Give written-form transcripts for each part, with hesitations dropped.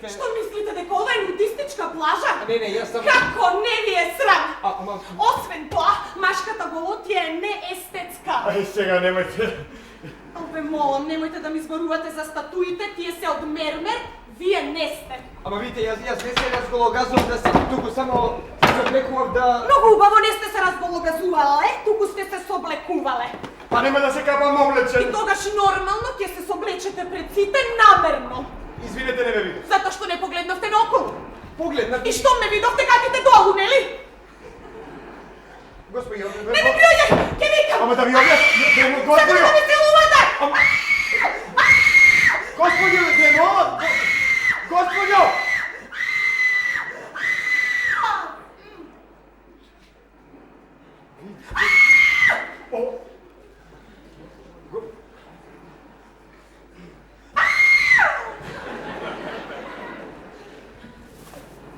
mislite... Što mislite дека ова е нудистичка плажа? Не, јас само... Како не ви е срам? Ама... Освен тоа, машката голотија е неестетска. Ај сега немојте. Ве молам, немојте да ми зборувате за статуите, тие се од мермер, вие не сте. Ама видите, јас не се разгологазувам да се туку само се облекував да... Многу убаво не сте се разбологазувале, туку сте се соблекувале. Па нема да се капам облечен. И тогаш нормално ќе се соблечете пред сите намерно. Извинете, не ме видов. Затоа што не погледнавте наоколу. Погледнав... И што ме видовте катите долу, нели? Господи, Не ми приоѓај, ќе викам. Ама да ви објаснам, Сакате господи! да ми целувате? Господи, демон! Господи!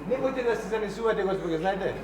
Немојте да се занесувате, господи, знаете?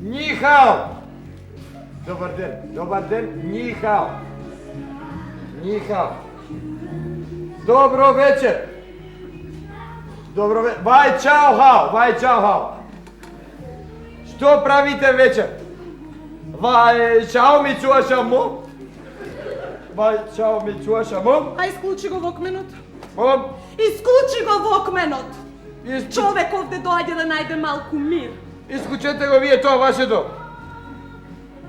Нихао! Добар ден, нихао. Нихао. Добро вечер. Вај чао хао. Што правите вечер? Вај чао ми чуашамо? А исклучи го вокменот. Молам? Исклучи го вокменот. Човек овде доаѓа да најде малку мир. Исклучете го вие тоа вашето.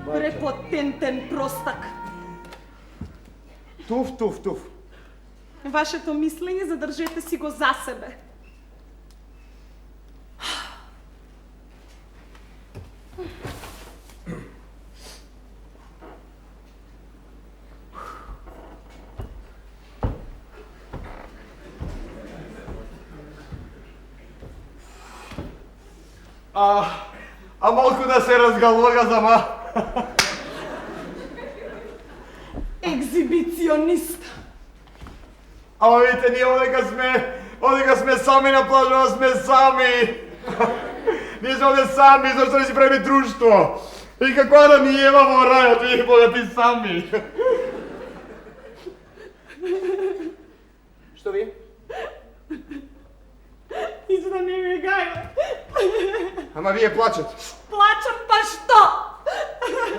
Препотентен простак. Туф. Вашето мислење задржете си го за себе. А малку да се разгалогазам, Екзибиционист. Ама видите, ние одека сме сами на плажава, сме сами. Ние сме овде сами, зашто не си правиме друштво. И каква да ми ева во рајот, и богати сами. Што ви? Изу да не ми гајле. Ама вие плачете. Плачам, па што?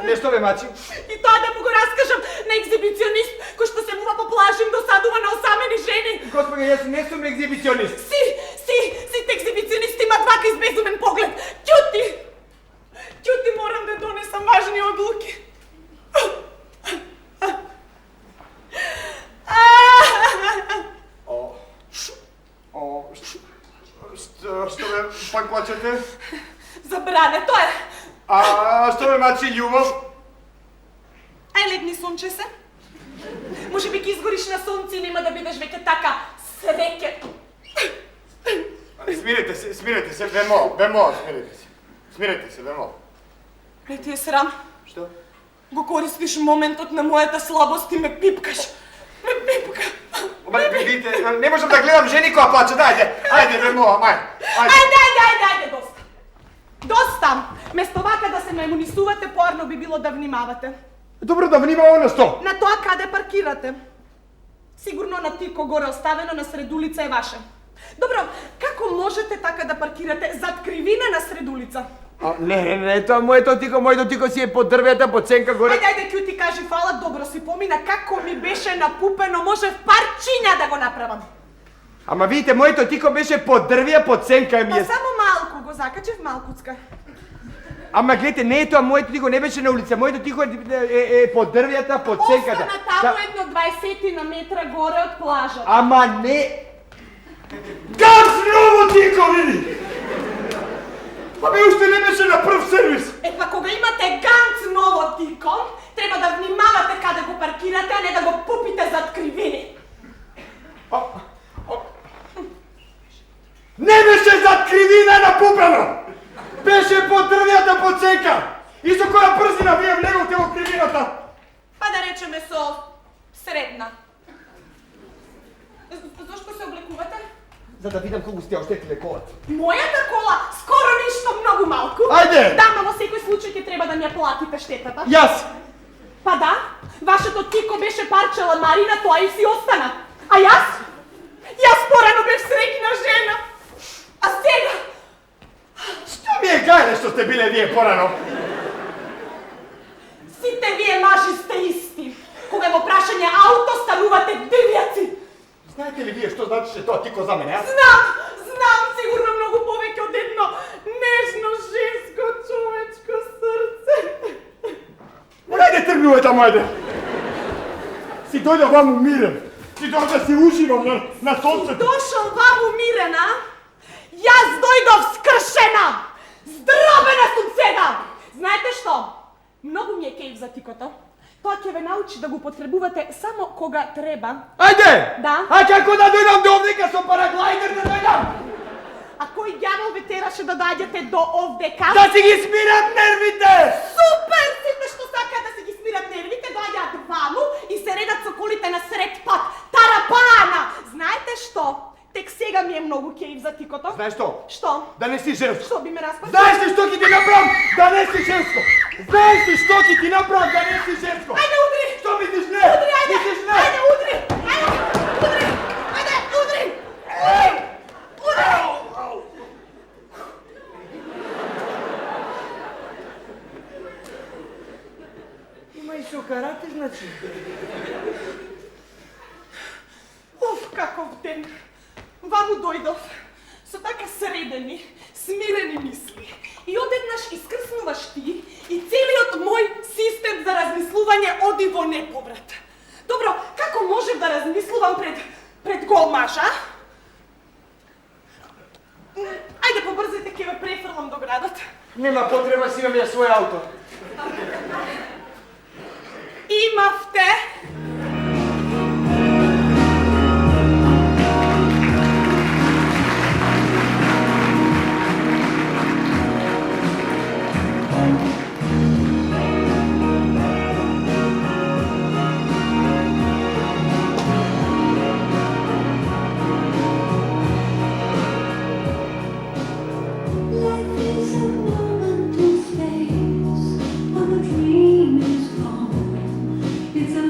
Нешто ве мачи? И тоа да му го раскажам на екзибиционист кој што се мува по плажи и досадува на осамени жени. Господи, јас не сум екзибиционист. Сите екзибиционисти имат вака избезумен поглед. Ќути! Što me pak plačete? Забране, то е. А što me мачи љубов? Ај легни, сончесе. Може би ќе изгориш на сонце и нема да бидеш веќе така среќен. Смирете се, бе мол, смирете се, бе мол. Не ти е срам? Што? Го користиш моментот на мојата слабост и ме пипкаш. Ме пипка. Видите, не можам да гледам жени која плаче, ајде, бе мол, Ајде, доста. Доста! Место вака да се ме имунисувате, поарно би било да внимавате. Добро, да внимавам на што? На тоа каде паркирате. Сигурно на тико горе оставено на сред улица е ваше. Добро, како можете така да паркирате зад кривина на сред улица? Не, тоа моето тико си е под дрвета, под сенка горе. Ајде, Кју ти кажи фала, добро си помина, како ми беше напупено, може в парчиња да го направам. Ама видите, моето тико беше под дрвија, под сенка ми е. Па само малку го закачев, малкуцка. Ама гледате, не е тоа, моето тико не беше на улица, моето тико е под дрвјата, под сенката. Остана таму едно 20 на метра горе од плажата. Ама не... Ганс ново тико, види! Абе, уште не беше на прв сервис. Па кога имате ганц ново тико, треба да внимавате каде го паркирате, а не да го пупите зад кривини. Не беше зад кривина напупено! Беше под дрвјата, под сенка! И со која брзина вие влеговте во кривината? Па да речеме со средна. Зошто се облекувате? За да видам колку сте оштетиле колата. Мојата кола скоро ништо многу малку. Ајде! Да, но во секој случај ќе треба да ми ја платите штетата. Јас! Па да, вашето тико беше парче ламарина, тоа и си остана. А јас? Јас порано бев среќна жена. А сега? Што ми е гајле што сте биле вие порано? Сите вие мажи сте исти. Кога во прашање ауто станувате дивјаци. Знаете ли вие што значише тоа тико за мене, а? Знам, сигурно многу повеќе од едно нежно женско човечко срце. Ајде тргнуваме таму, ајде! Си дојдов ваму мирен. Си дојдов да се уживам на сонцето. Дошол ваму мирена, јас дојдов скршена. Здробена сум сега. Знаете што? Многу ми е кејф за тикото. Тоа ќе ве научи да го потребувате само кога треба. Ајде! Да? А како да дојдам до овдека со параглайдер да дојдам? А кој ѓавол ве тераше да доаѓате до овдека? Да си ги смират нервите! Супер! Сите што сакаат да се ги смират нервите, доаѓаат ваму и се редат со колите на сред пат. Тарапана! Знаете што? Тек сега ми е многу кејф за тикото. Знаеш што? Што? Да не си женско. Што би ме распачил? Знаеш ли што ќе ти направам? Да не си женско. Знаеш ли што ќе ти направам? Да не си женско. Ајде, удри! Што мислиш не? Удри, ајде! Мислиш не? Ајде, удри! Удри! Ајде, удри! Удри! Има и со карате, значи. Каков ден! Ваму дојдов со така средени, смирени мисли и одеднаш искрснуваш ти и целиот мој систем за размислување оди во неповрат. Добро, како можев да размислувам пред гол маж, а? Ајде побрзајте, ќе ве префрлам до градот. Нема потреба, си имам ја своје ауто. Имавте. It's a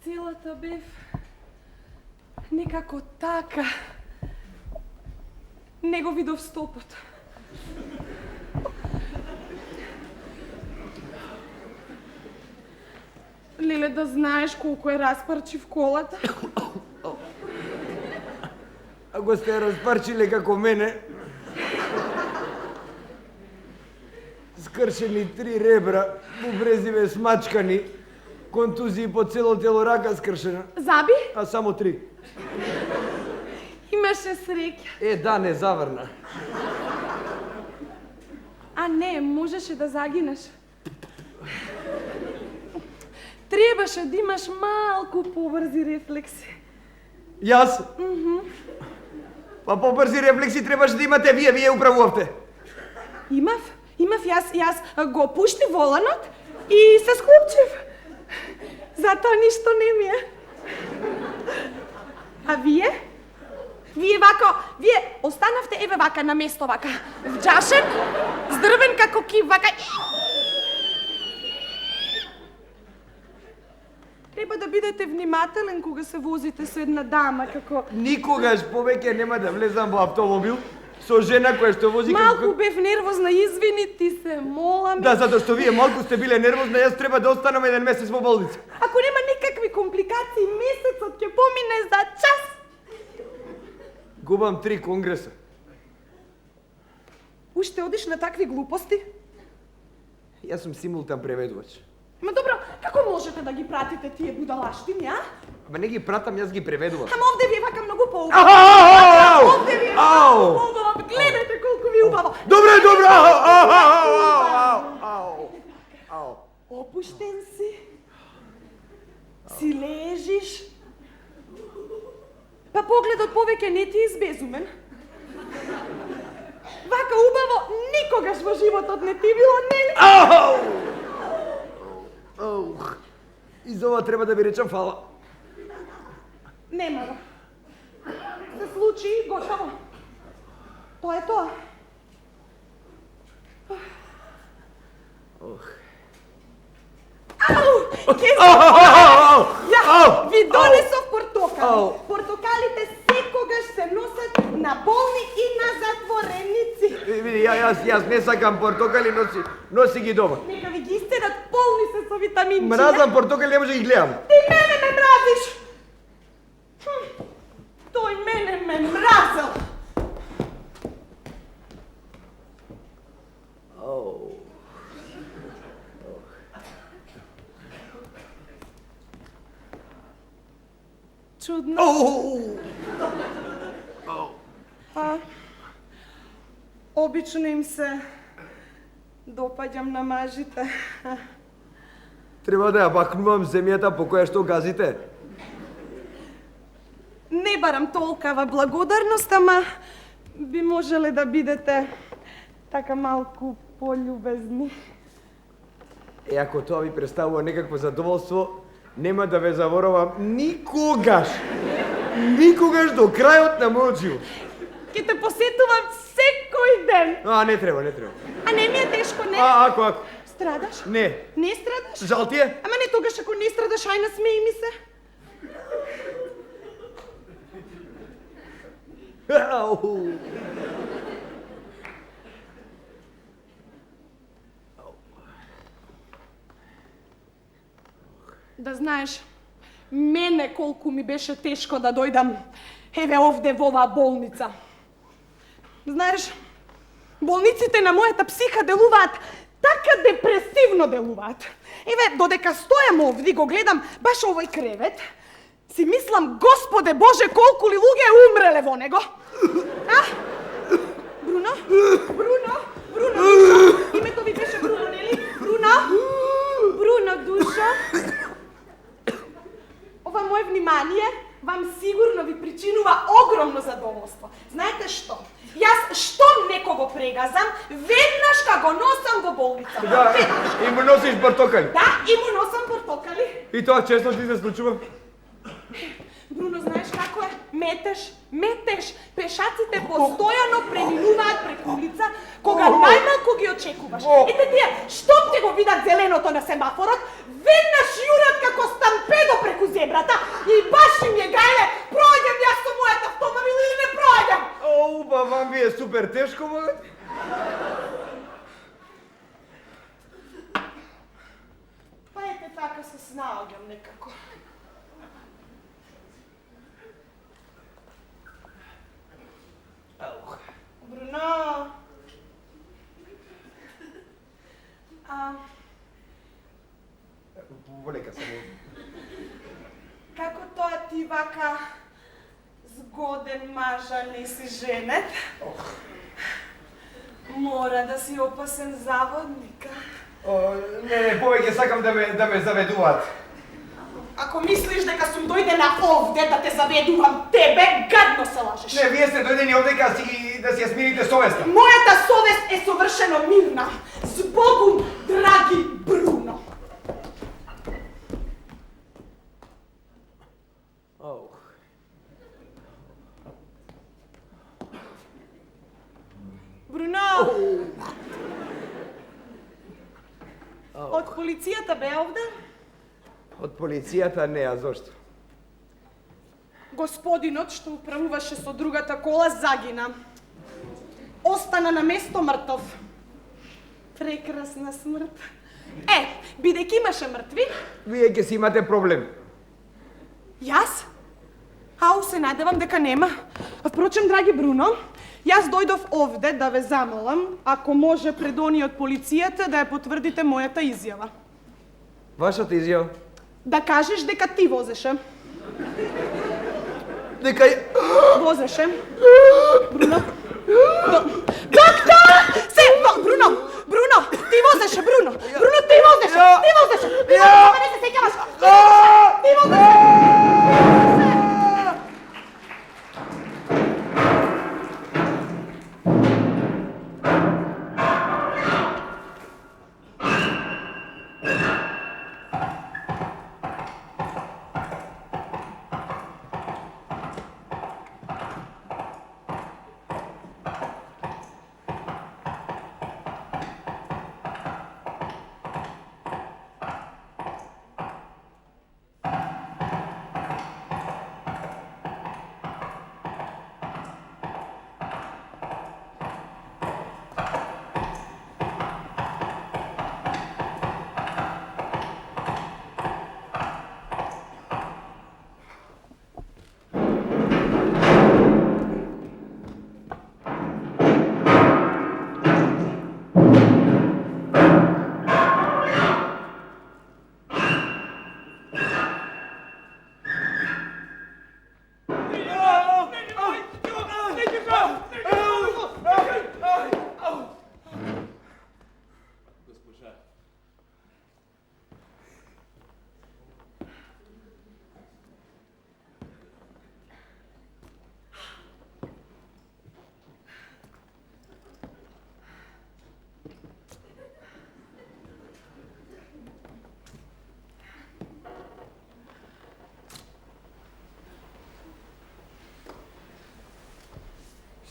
Целата бев некако така. Не го видов стопот. Леле, да знаеш колко е разпарчив колата. Ако сте разпарчили како мене, скршени 3 ребра, бубрезиве смачкани, контузии по цело тело, рака скршена. Заби? А само 3. Имаше среќа. Да, не заврна. А не, можеше да загинеш. Требаше да имаш малку побрзи рефлекси. Јас? Па побрзи рефлекси требаше да имате вие управувавте. Имав, јас го пушти воланот и се склупчив. Затоа ништо не ми е. А вие? Вие останавте еве вака на место вака. Вџашен, здрвен како кив вака. Треба да бидете внимателен кога се возите со една дама како... Никогаш повеќе нема да влезам во автомобил со жена која што вози... Малку бев нервозна, извини ти се, молам. Да, затоа што вие малку сте биле нервозна, јас треба да останам 1 месец во болница. Ако нема никакви компликации, месецот ќе помине за час. Губам 3 конгреса. Уште одиш на такви глупости? Јас сум симултан преведувач. Ма добро, како можете да ги пратите тие будалаштини, а? Ама не ги пратам, јас ги преведувам. Ама овде ви е вака многу поубаво. Овде ви е многу убаво. Гледате колку ви е убаво. Добре. Опуштен си. Си лежиш. Па погледот повеќе не ти е избезумен. Вака убаво никогаш во животот не ти било, нели? И за ова треба да ви речам фала. Нема го. Се случи, готово. Тоа е тоа. Ви донесов портокали. Портокалите секогаш се носат на болни и на затвореници. Види, јас не сакам портокали, носи ги дома. Нека ви ги истерат, полни се со витаминчиња. Мразам портокали, не може да ги гледам. Ти мене ме мразиш. Тој мене ме мразел. Чудно. Обично им се допаѓам на мажите. Треба да ја бакнувам земјата по која што газите. Не барам толкава благодарност, ама би можеле да бидете така малку пољубезни. Ако тоа ви представува некакво задоволство, нема да ве заворувам никогаш. Никогаш до крајот на мојот живот. Ке те посетувам секој ден. Не треба. А не ми е тешко, не? Ако. Страдаш? Не. Не страдаш? Жал ти е? Ама не тогаш ако не страдаш, ај насмеј ми се. Да знаеш, мене колку ми беше тешко да дојдам еве овде во оваа болница. Знаеш, болниците на мојата психа делуваат така депресивно делуваат. Еве, додека стојам овде и го гледам баш овој кревет, си мислам, Господе Боже, колку ли луѓе умреле во него. А? Бруно? Име во болница. Да, и му носиш портокали. Да, и му носам портокали. И тоа често ти се случува? Бруно, знаеш како е? Метеш. Пешаците постојано преминуваат преку улица, кога најмалку ги очекуваш. Ете тие, штом те го видат зеленото на семафорот, веднаш јурат како стампедо преку зебрата и баш им е гајле, проаѓам јас со мојот автомобил или не проаѓам. Оу, па вам ви е супер тешко, бе. Па ете така се снаоѓам некако. Бруно! Полека само. Како тоа ти вака згоден мажа не си женет? Мора да си опасен заводник, Не, повеќе сакам да ме заведуваат. Ако мислиш дека сум дојдена овде да те заведувам тебе, гадно се лажеш. Не, вие сте дојдени овде да си ја смирите совеста. Мојата совест е совршено мирна. Збогум, драги Бруно. Бруно! Од полицијата бе овде? Од полицијата не, а зошто? Господинот што управуваше со другата кола загина. Остана на место мртов. Прекрасна смрт. Бидејќи имаше мртви, Вие ќе си имате проблем. јас? Ау, се надевам дека нема. Впрочем, драги Бруно, јас дојдов овде да ве замолам, ако може пред они од полицијата да ја потврдите мојата изјава. Вашата изјава? Да кажеш дека ти возеше. Дека Возеше. Бруно. Доктор! Бруно! Ти возеше, Бруно! Бруно, ти возеше! Ти возеше! Ти возеше! Не се сеќаваш! Ти возеше!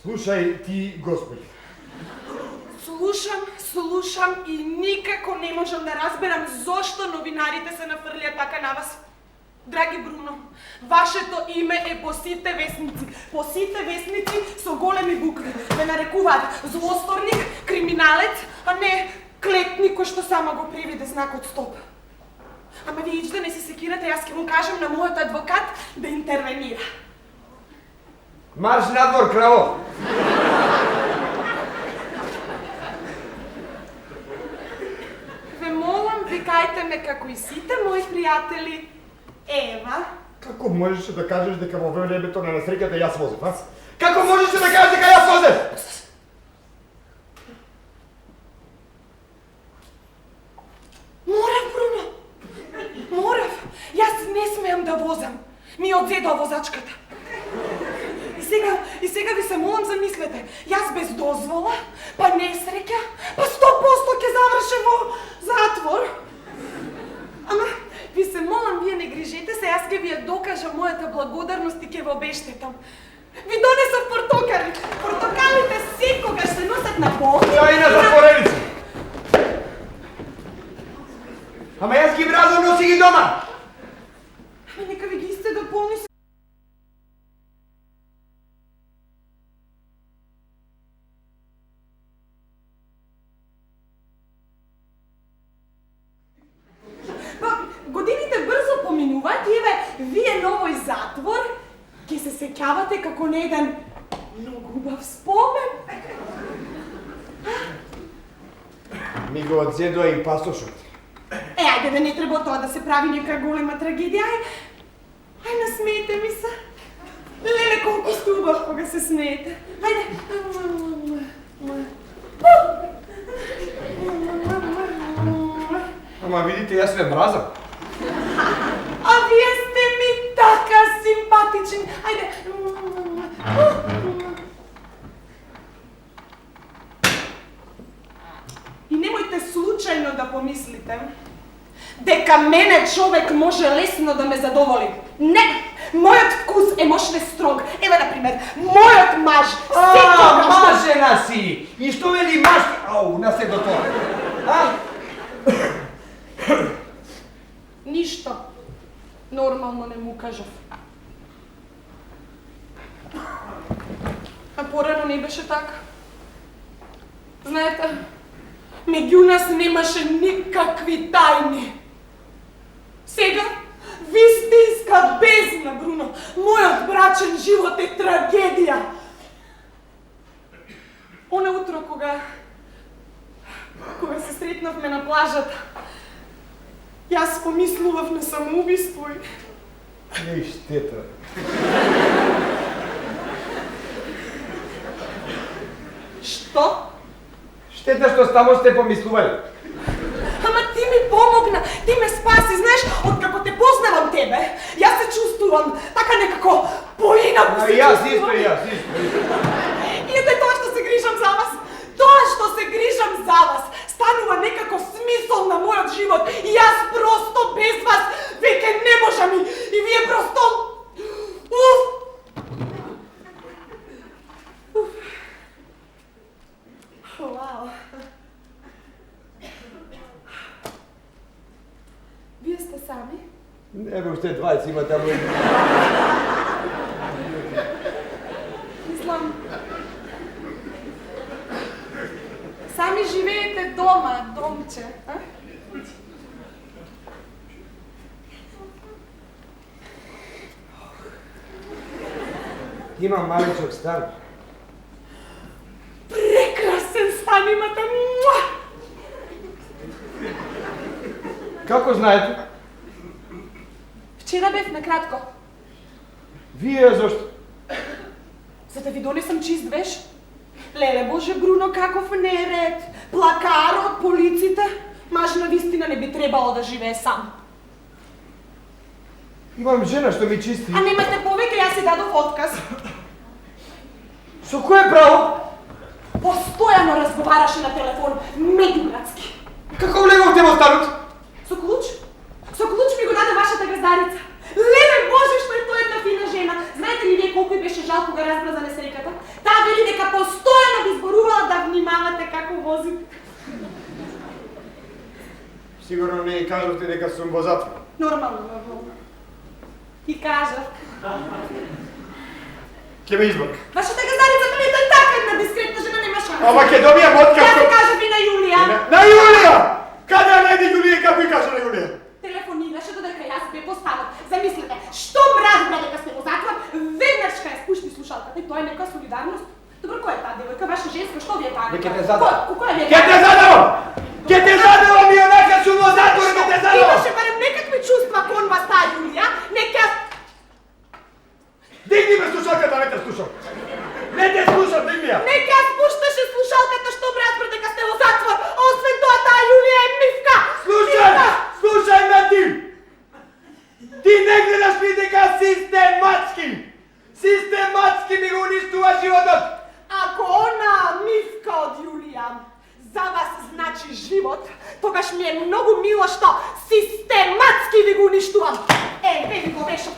Слушај ти, Господи. Слушам и никако не можам да разберам зошто новинарите се нафрлија така на вас. Драги Бруно, вашето име е по сите весници. По сите весници со големи букви. Ве нарекуваат злосторник, криминалец, а не клетник кој што само го привиде знакот стоп. Ама ви ич да не се секирате, јас ќе му кажам на мојот адвокат да интервенира. Марш надвор, краво! Ве молам, викајте ме како и сите мои пријатели, Ева. Како можеше да кажеш дека во времето на несреќата јас возев, аз? Како можеше да кажеш дека јас возев? Морав, Бруно! Морав! Јас не смеам да возам. Ми одзеда возачката. И сега ви се молам, замислете. Јас без дозвола, па несреќа, па 100% ќе завршам во затвор. Ама, ви се молам, вие не грижете се, јас ќе ви ја докажам мојата благодарност и ќе ве обештетам. Ви донесов портокали. Портокалите секогаш се носат на пол. Ја и на затвореници. Ама јас ги мразам, носи ги дома. Ама нека ви ги исте да помисли. Годините брзо поминуваат и еве, вие на овој затвор ќе се сеќавате како на еден многу убав спомен. Ми го одзедоа и пасошот. Ајде да не треба тоа да се прави нека голема трагедија. Ај насмеете ми се. Леле, колку сте убав кога се смеете. Ајде. Ама видите, јас ве мразам. А вие сте ми така симпатични. Ајде. И немојте случајно да помислите дека мене човек може лесно да ме задоволи. Не! Мојот вкус е мошне строг. Еве, например, мојот маж секогаш... Мажена си! И што вели маж? Ау, на се до тоа. А? Ништо. Нормално не му кажав. А порано не беше така. Знаете, меѓу нас немаше никакви тајни. Сега, вистинска бездна, Бруно. Мојот брачен живот е трагедија. Оне утро кога се сретнавме на плажата, јас помислував на самоубиство и... Еј, штета. Што? Штета што само сте помислували. Ама ти ми помогна, ти ме спаси, знаеш, откако те познавам тебе, јас се чувствувам така некако поинаку се Јас чувствувам. исто. И ете тоа што се грижам за вас, тоа што се грижам за вас, станува некако смисол на мојот живот и јас просто без вас веќе не можам и вие просто... Уф! Вау! Вие сте сами? Не бе, уште 20 има таму. Мислам... Сами живеете дома, домче, а? Имам маличок стан. Прекрасен стан имате! Муа! Како знаете? Вчера бев накратко. Вие зошто? За да ви донесам чист веш. Леле Боже, Бруно, каков неред! Плакарот, полиците. Маж на вистина не би требало да живее сам. Имам жена што ми чисти. А немате повеќе, јас си дадов отказ. Со кое право? Постојано разговараше на телефон, меѓубратски. Како влеговте во станот? Со клуч? Со клуч ми го даде вашата газдарица. Леле Боже, што е тоа една фина жена. Знаете ли вие колку беше жал кога разбра за несреќата? Таа вели дека постојано ви зборувала да внимавате како возите. Сигурно не кажавте дека сум во затвор. Нормално. И кажав. Ке ме избак. Вашата газдарица не е така една дискретна жена, нема шанс. Ама ке добијам отказ. Ја ви кажав и на Јулија. На Јулија! Каде ја најде Јулија и како ја кажа на Јулија? Телефонираше додека јас бев по станот. Замислете, што мразна дека сте во затвор, веднаш ка ја спушти слушалката и тоа е нека солидарност. Добро, која е таа девојка, ваша женска, што ви е таа? Ке те задам. Која ви е? Ке те задавам! Ке те задавам и онака сум во затвор, ке те задавам! Имаше барем некакви чувства кон вас таа Јулија, нека... Дигни ме слушалката, не те слушам! Не те слушам, дигни ја! Нека ја спушташе слушалката што ме разбра дека сте во затвор, а освен тоа таа Јулија е мивка! Слушај ме ти! Ти не гледаш ли дека систематски ми го уништува тогаш ми е многу мило што систематски ви го уништувам. Види го вешот.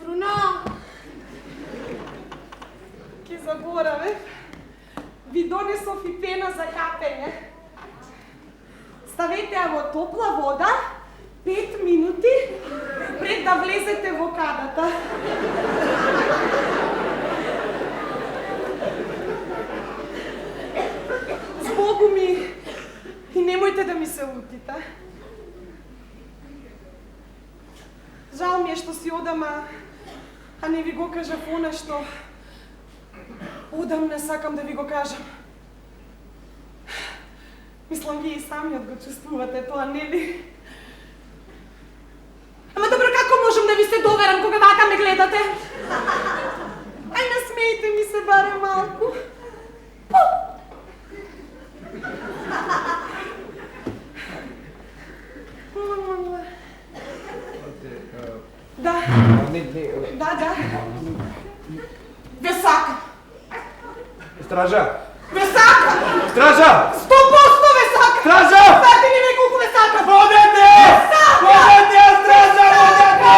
Бруно! Ке заборавев. Ви донесов и пена за капење. Ставете ја во топла вода 5 минути пред да влезете во кадата. Збогу ми и немојте да ми се лутите. Жал ми е што си одам, а не ви го кажав она што одам не сакам да ви го кажам. Мислам, вие и самиот го чувствувате тоа, нели? Ама добро, како можам да ви се доверам кога вака ме гледате? Ај, насмејте ми се барем малку. Да. Да. Ве сакам. Стража! Ве сакам! Стража! 100% ве сакам! Стража! Знаете ли ве колку ве сакам? Водете! Водете, стража, водете!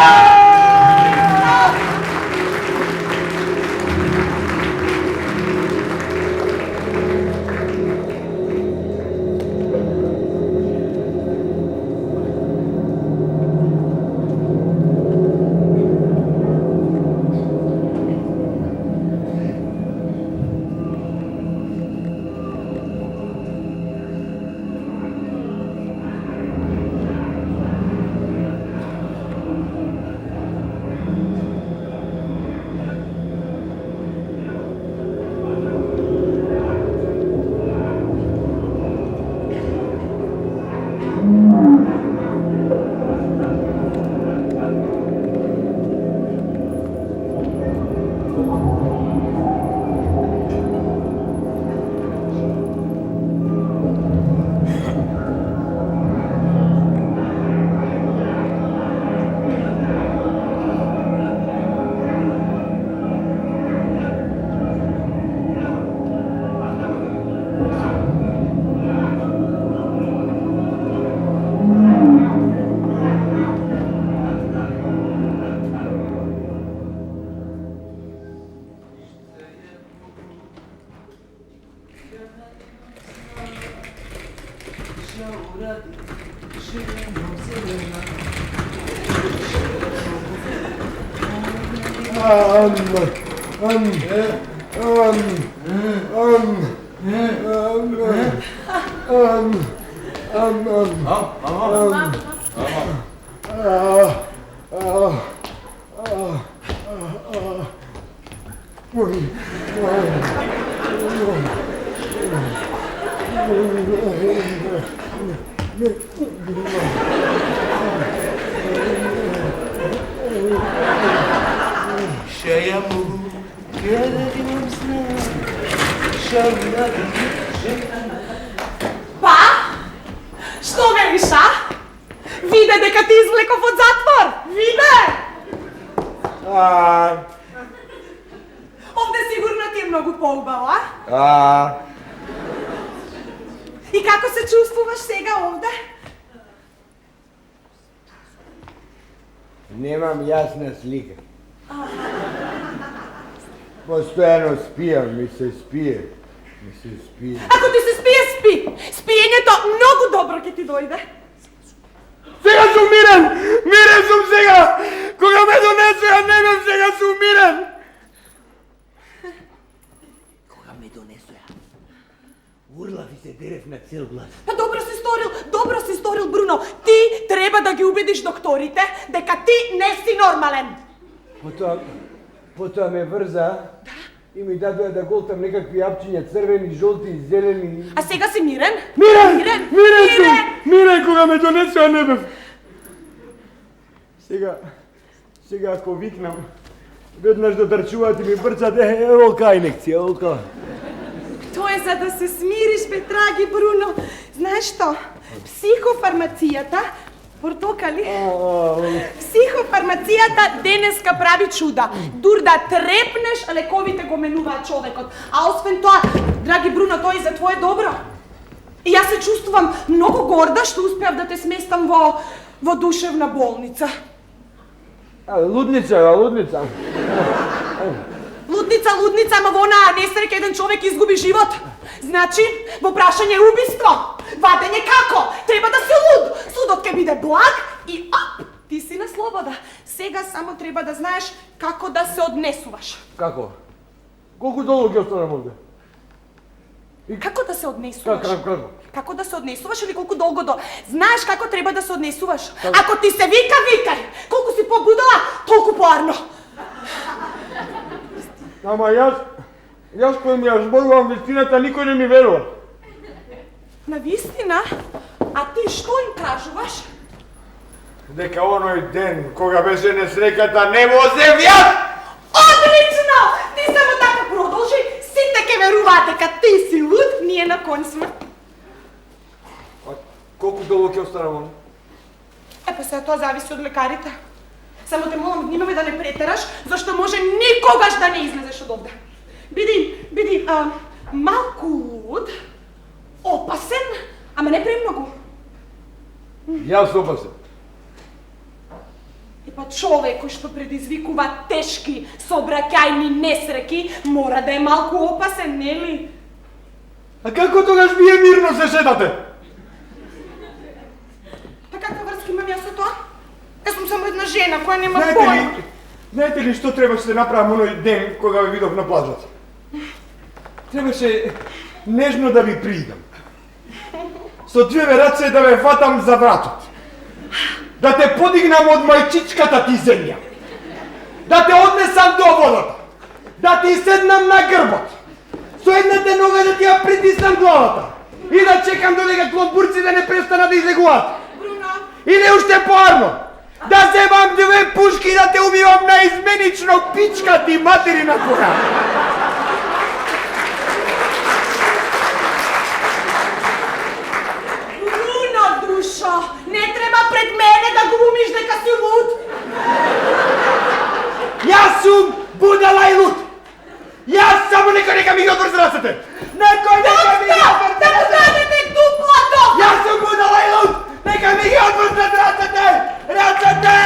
Па? Што велиш, а? Виде дека ти извлеков од затвор! Виде! Овде сигурно ти е многу поубаво, а? И како се чувствуваш сега овде? Немам јасна слика. Постојано спијам, ми се спие. Ако ти се спие, спи! Спиењето многу добро ќе ти дојде. Сега сум мирен! Мирен сум сега! Кога ме донесоја, немам, сега сум мирен! Кога ме донесоја, урлав и се дерев на цел глас. Добро си сторил, Бруно. Ти треба да ги убедиш докторите дека ти не си нормален. Потоа ме врза и ми дадоа да голтам некакви апчиња, црвени, жолти и зелени. А сега си мирен? Мирен сум! Мирен кога ме донесоа не бев. Сега ако викнам, веднаш дотрчуваат и ми брцат, ево кај лекција, ево кај. Тоа е за да се смириш, бе, драги Бруно. Знаеш што? Психофармацијата Портокали? Психофармацијата денеска прави чуда. Дур да трепнеш, лековите го менуваат човекот. А освен тоа, драги Бруно, тоа и за твое добро. И јас се чувствувам многу горда што успеав да те сместам во душевна болница. Лудница. Лудница, ама во онаа несреќа еден човек изгуби живот. Значи, во прашање е убиство. Вадење како? Треба да си луд. Судот ќе биде благ и оп, ти си на слобода. Сега само треба да знаеш како да се однесуваш. Како? Колку долго ќе останам овде? Како да се однесуваш? Како? Како да се однесуваш или колку долго Знаеш како треба да се однесуваш? Ако ти се вика, викај. Колку си побудала, толку поарно. Ама јас кој ми ја зборувам вистината, никој не ми верува. На вистина? А ти што им кажуваш? Дека оној ден кога беше несреќата не возев јас! Одлично! Ти само така продолжи, сите ќе веруваат дека ти си луд, ние на конј сме. Колку долго ќе останам овде? Па сега тоа зависи од лекарите. Само те молам, внимавај да не претераш, зашто може никогаш да не излезеш од овде. Биди малку луд, опасен, ама не премногу. Јас опасен. Па човек кој што предизвикува тешки сообраќајни несреки, мора да е малку опасен, нели? А како тогаш вие мирно се шетате? Па каква врска имам јас со тоа? Јас сум само една жена која нема појма. Знаете ли што требаше да направам оној ден кога ве видов на плажата? Требаше нежно да ви приидам. Со две раце да ве фатам за вратот. Да те подигнам од мајчичката ти земја. Да те однесам до водата. Да ти седнам на грбот. Со едната нога да ти ја притиснам главата. И да чекам додека клопурците не престанат да излегуваат. Бруно! Или уште поарно, да земам две пушки и да те убивам наизменично, пичка ти материна кога. Бруно, душо, не треба пред мене да глумиш дека си луд. Јас сум будала и луд. Јас само нека ми ги отврзи рацете. Некој нека ми ги отврзи Да му дадете дуплото! Јас сум будала и луд. Нека ми ги отврзи рацете. Рацете!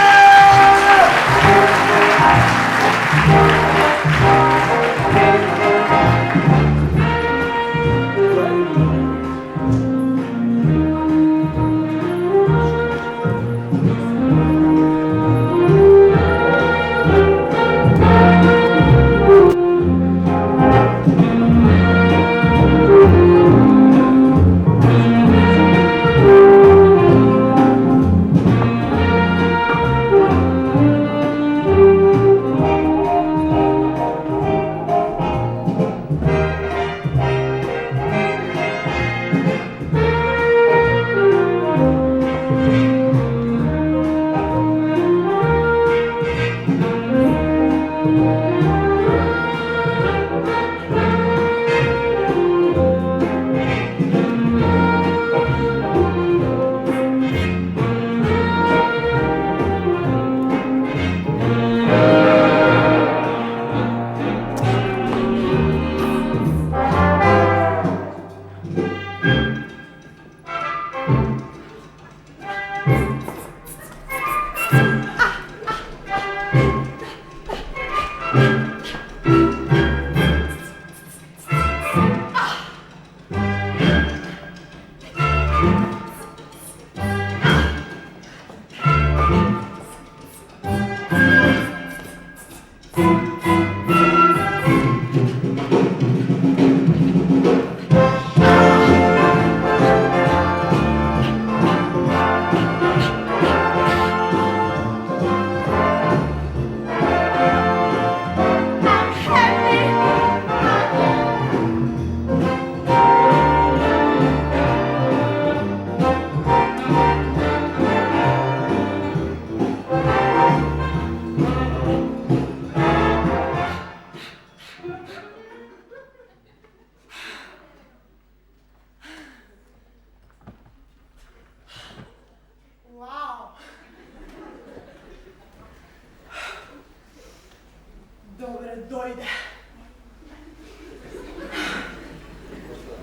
дојде.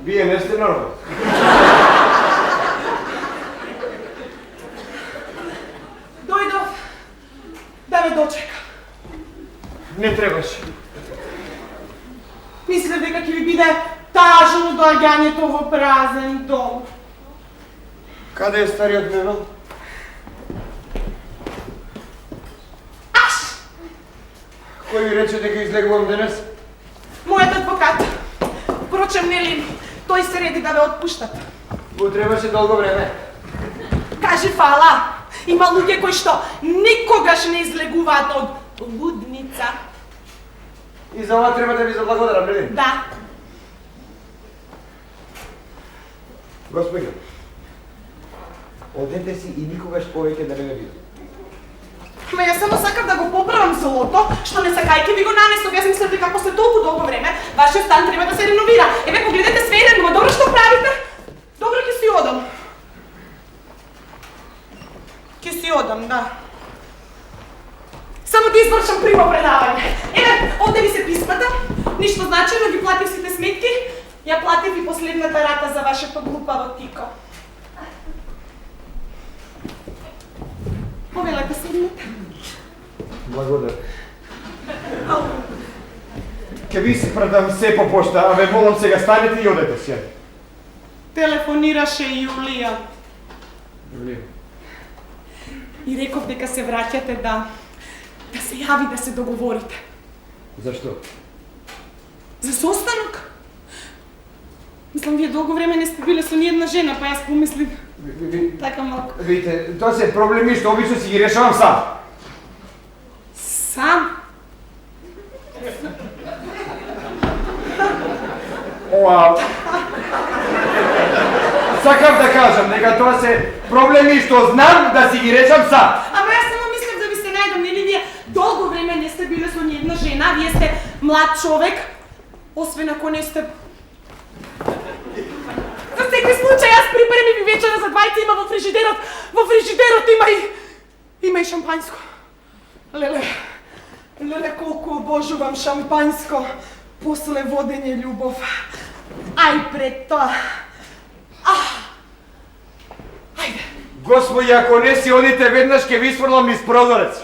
Вие не сте нормални. Дојдов да ме дочека. Не требаше. Мислев дека ќе ви биде тажно доаѓањето во празен дом. Каде е стариот Мевел? Кој ви рече дека излегувам денес? Мојот адвокат. Впрочем, нели, тој се реди да ве отпуштат. Го требаше долго време. Кажи фала. Има луѓе кои што никогаш не излегуваат од лудница. И за ова треба да ви заблагодарам, нели? Да. Господи, одете си и никогаш повеќе да не ме видите. Ма јас само сакам да го поправам злото, што не сакајќи ви го нанесов. Јас мислев дека после толку долго време вашиот стан треба да се реновира. Еве погледнете све еден, ма добро што правите. Добро ќе си одам. Ќе си одам, да. Само да извршам прво предавање. Еве, овде ви се писмата. Ништо значајно, ги платив сите сметки. Ја платив и последната рата за вашето глупаво тико. Повелете седнете. Благодарам. Ке ви се предам се по пошта, а ве молам сега станете и одете си. Телефонираше Јулија. Јулија. И реков дека се враќате да се јави, да се договорите. Зашто? За состанок? Мислам, вие долго време не сте биле со ниједна жена, па јас помислив така малку. Видите, тоа се проблеми што обично си ги решавам сам. Сам? Ова... Сакам да кажам дека тоа се проблеми што знам да си ги решам сам. Ама јас само мислев да ви се најдам, нели вие долго време не сте биле со ниједна жена, вие сте млад човек, освен ако не сте... За секој случај, јас припремив и вечера за двајца има во фрижидерот. Во фрижидерот има и шампањско. Леле, колку обожувам шампањско после водење љубов. Ај пред тоа. Ајде. Господи, ако не си одите веднаш ке ви сврлам низ прозорец.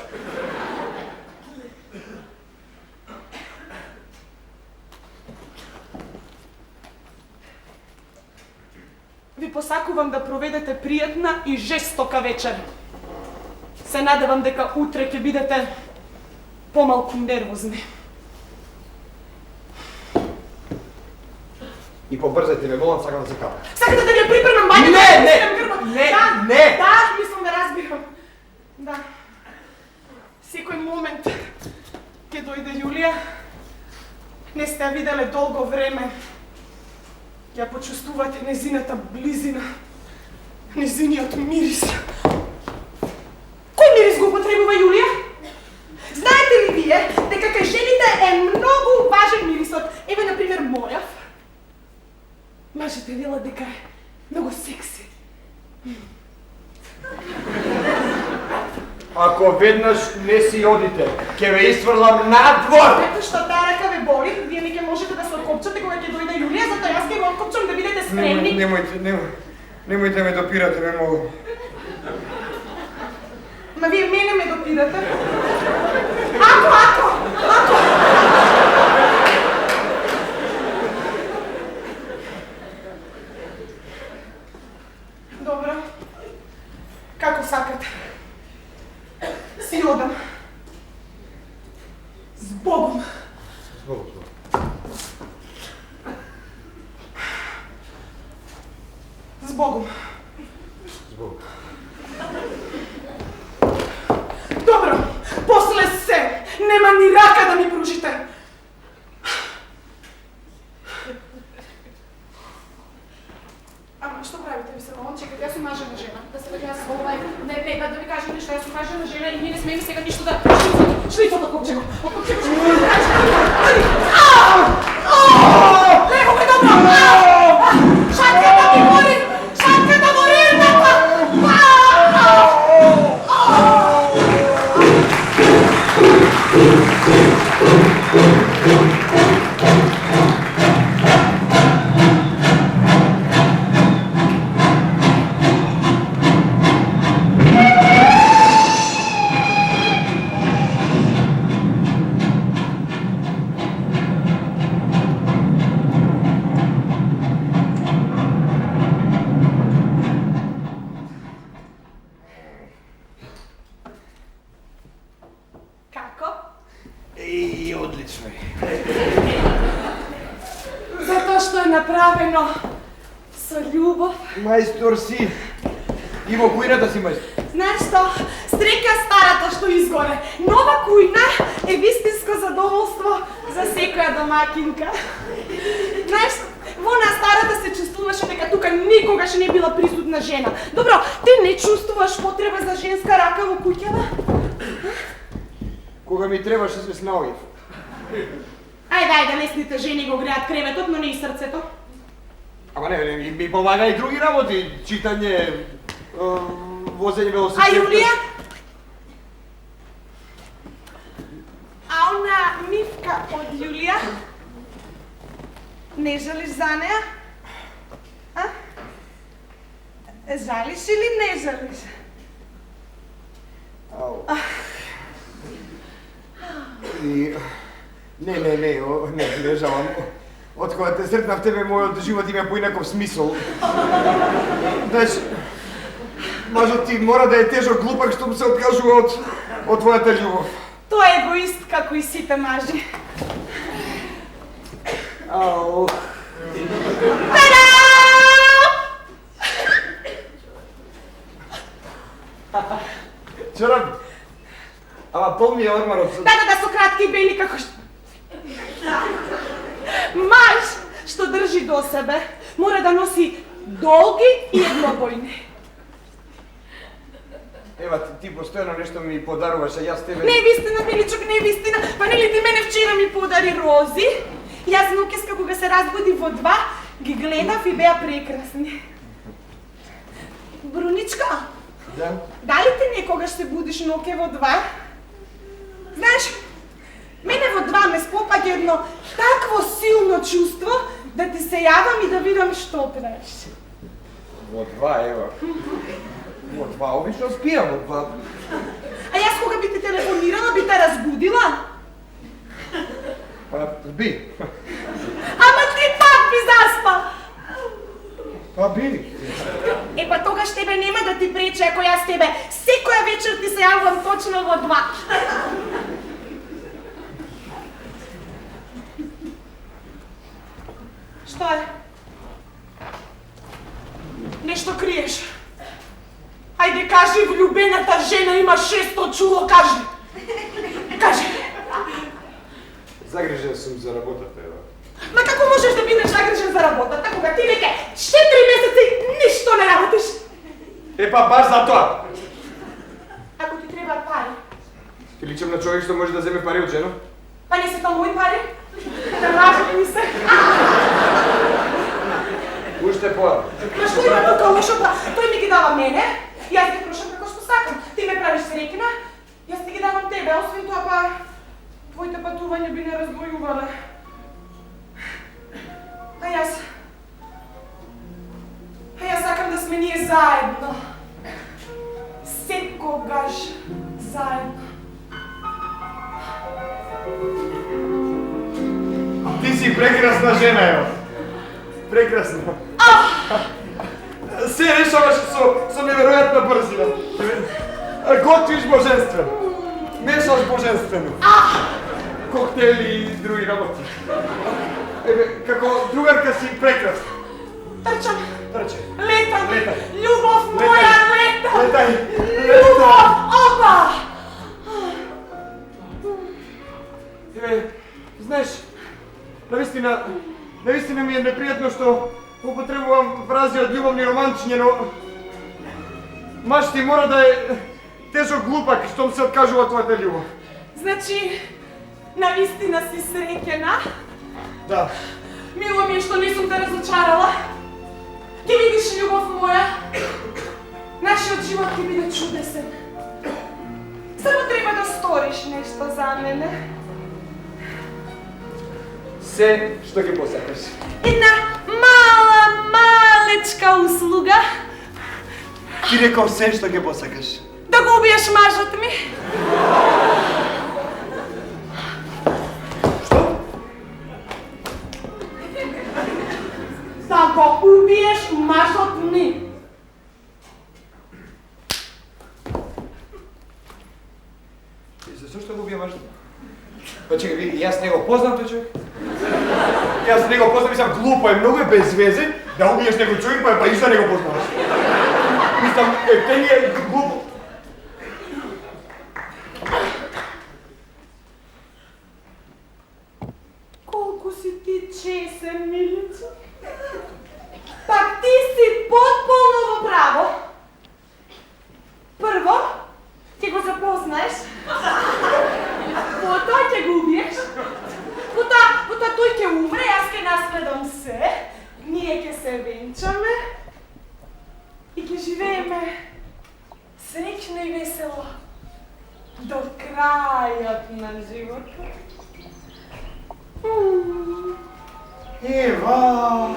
Ви посакувам да проведете пријатна и жестока вечер. Се надевам дека утре ќе бидете помалку нервозни. И побрзайте ме, молам, сакам да се капам. Сакате да ви ја припремам бањата? Не! Да, мислам да разбирам. Да. Секој момент ќе дојде Јулија. Не сте ја виделе долго време. Ја почувствувате незината близина, незиниот мирис. Кој мирис го употребува Јулија? Знаете ли вие дека кај жените е многу важен мирисот? Еве, например, мојав. Мажете велат дека е многу секси. Ако веднаш не си одите, ќе ве isfрлам надвор! Ето што таа рака ве боли, вие не ќе можете да се откопчате кога ќе дојде Јулија, затоа јас ќе го откопчам да бидете спремни. Немојте ме допирате, ме молам. Ма вие мене ме допирате. Ако! Добро. Како сакате. Си одам. С Богом. С Богом. Добро, после се, нема ни рака да ми пружите. Ама што правите, ви се молам, чекайте, јас сум мажена жена. Да се јас не, да ви кажам нешто, јас сум мажена жена и ние не смееме сега ништо да... Шлифот окопче го, Лего ме добро! Шатката ми гори! Шатката гори едната! I odlično je. Zato što je napraveno sa ljubav. Majstor si. Ivo, kujната si majstor. Знаеш што? Стрека старата што изгоре. Нова кујна е вистинско задоволство за секоја домакинка. Знаеш, во на старата се чувствуваше дека тука никогаш не била присутна жена. Добро, ти не чувствуваш потреба за женска рака во куќава? Кога ми требаше се снаоѓав. Ајде, лесните жени го греат креветот, но не и срцето. Ама не, ми помага и други работи. Читање, возење велосипед. А Јулија? А она Мивка од Јулија? Не жалиш за неа? А? Жалиш или не жалиш? Ау. И... Не жалам. Од кога те сретнав тебе, мојот живот има поинаков смисол. Знаеш, мажот ти мора да е тежок глупак што му се откажува од твојата љубов. Тој е егоист како и сите мажи. Ау. Чорап. Ама полни е ормарот. Да, со кратки и бели како Маж што држи до себе мора да носи долги и еднобојни. Ева, ти постојано нешто ми подаруваш, а јас тебе... Не вистина, миличок, не вистина. Па нели ти мене вчера ми подари рози? Јас ноќеска кога се разбуди во 2, ги гледав и беа прекрасни. Бруничка, Да? дали ти некогаш се будиш ноќе во 2? Знаеш, мене во 2 ме спопаѓа едно такво силно чувство да ти се јавам и да видам што правиш. Во 2, ева. Во 2, обично спијам во 2. А јас кога би ти телефонирала, би те разбудила? Па, би. Ама ти пак би заспал. Па би. Е, па тогаш тебе нема да ти пречи ако јас тебе секоја вечер ти се јавувам точно во 2. Што е? Нешто криеш? Ајде кажи, влюбената жена има 600 чуло, кажи! Кажи! Загрижен сум за работата, ева. Ма како можеш да бидеш загрижен за работата, кога ти веќе 4 месеци ништо не работиш? Е, па баш за тоа. Ако ти треба пари, Ти личам на човек што може да земе пари од жена? па не се тоа мои пари? Да лажат ми се. Уште поа. Ма што има тука лошо, па тој ми ги дава мене, јас ги трошам како што сакам. Ти ме правиш среќна, јас ти ги давам тебе, освен тоа па твоите патувања би не раздвојувале. А јас сакам да сме ние заедно. Секогаш заедно. Ти си прекрасна жена, ева. Прекрасна. Се решаваш со неверојатна брзина. Готвиш божествено. Мешаш божествено. Коктели и други работи. Еве, како другарка си прекрасна. Трчам, Трче. летам, Летај. љубов моја, летам! Летај. Љубов, опа! Еве, знаеш, навистина ми е непријатно што употребувам фрази од љубовни романчиња, но маж ти мора да е тежок глупак што му се откажува твојата љубов. Значи, навистина си среќена? Да. Мило ми е што не сум те разочарала. Ти видиш, љубов моја, нашиот живот ќе биде чудесен. Само треба да сториш нешто за мене. Се што ќе посакаш. Една малечка услуга. Ти рекол се што ќе посакаш. Да го убиеш мажот ми. Да го убиеш мажот ми. Зашто што го убија мажот? Па чекай, види, јас не го познам тој човек. Јас не го познам, мислам, глупо е, многу е без везе да убиеш некој човек, па и да не го познаваш. Мислам, ефтени е глупо. Колку си ти чесен, милица. Пак ти си потполно во право. Прво, ќе го запознаеш. Потоа ќе го убиеш. Потоа тој ќе умре, јас ќе наследам се. Ние ќе се венчаме. И ќе живееме среќно и весело. До крајот на животот. Ева!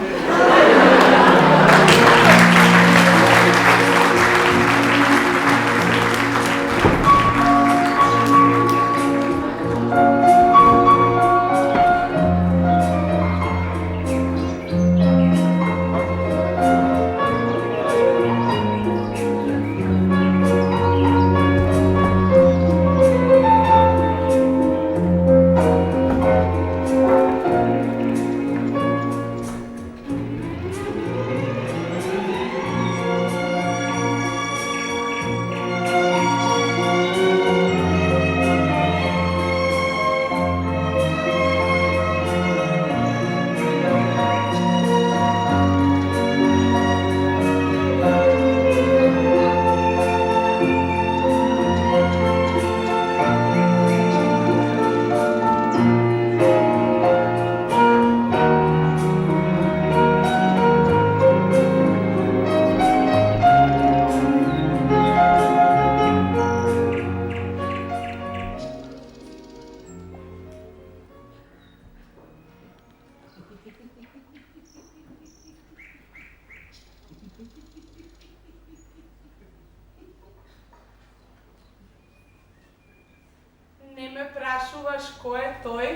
Не ме прашуваш кој е тој?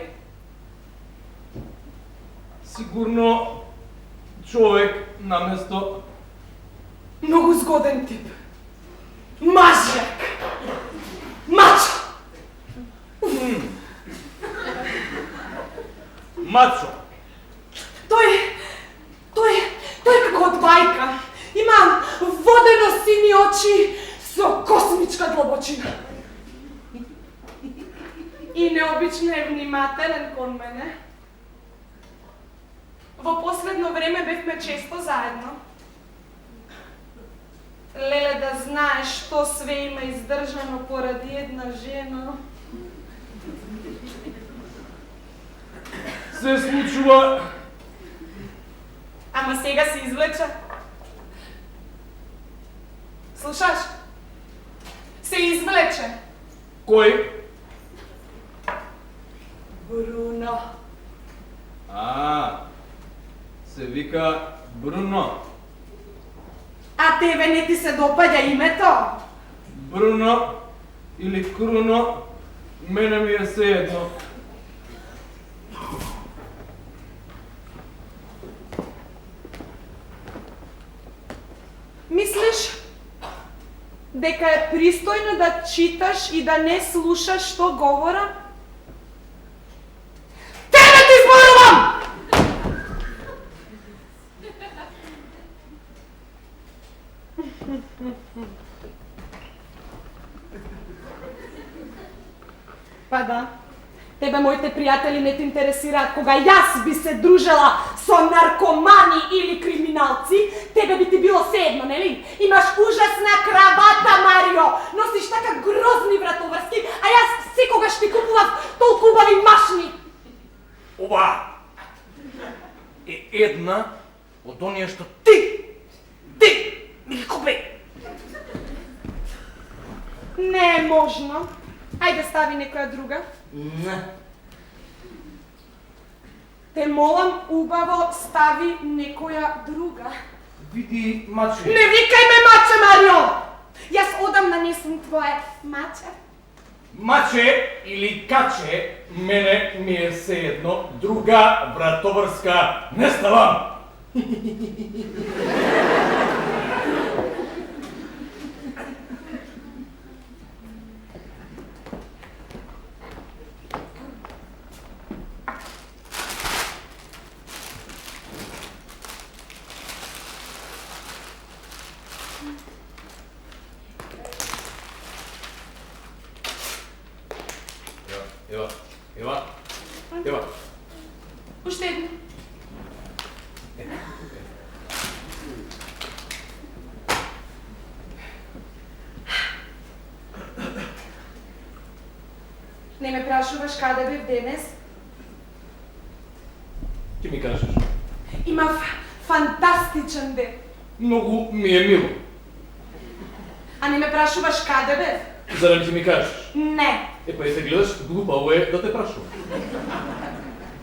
Сигурно човек наместо Многу згоден тип. Мажјак. Мачо. мачо. Тој како од бајка. Има водено сини очи со космичка длабочина. И необично е внимателен кон мене. Во последно време бевме често заедно. Леле, да знаеш што све има издржано поради една жена. Се случува. Ама сега се извлече. Слушаш? Се извлече. Кој? Бруно. Се вика Бруно. А тебе не ти се допаѓа името? Бруно или Круно, мене ми е сеедно. Мислиш дека е пристојно да читаш и да не слушаш што говорам? Тебе ти зборувам! Па да, тебе моите пријатели не те интересираат. Кога јас би се дружела со наркомани или криминалци, тебе би ти било седно, нели? Имаш ужасна кравата, Марио, носиш така грозни вратоврски, а јас секогаш ти купував толку убави машни. Ова е една од оние што ти ми ги купи. Не е можно. Ајде стави некоја друга. Не. Те молам, убаво стави некоја друга. Види, маче. Не викај ме маче, Марио! Јас одам да не сум твое маче. Маче или каче, мене ми е сеедно, друга вратоврска не ставам. Ева. Уште едно. Не ме прашуваш каде бев денес? Ти ми кажеш. Имав фантастичен ден. Много ми е мило. А не ме прашуваш каде бев? За да ти ми кажеш. Не. Па и се гледаш, глупаво е да те прашувам.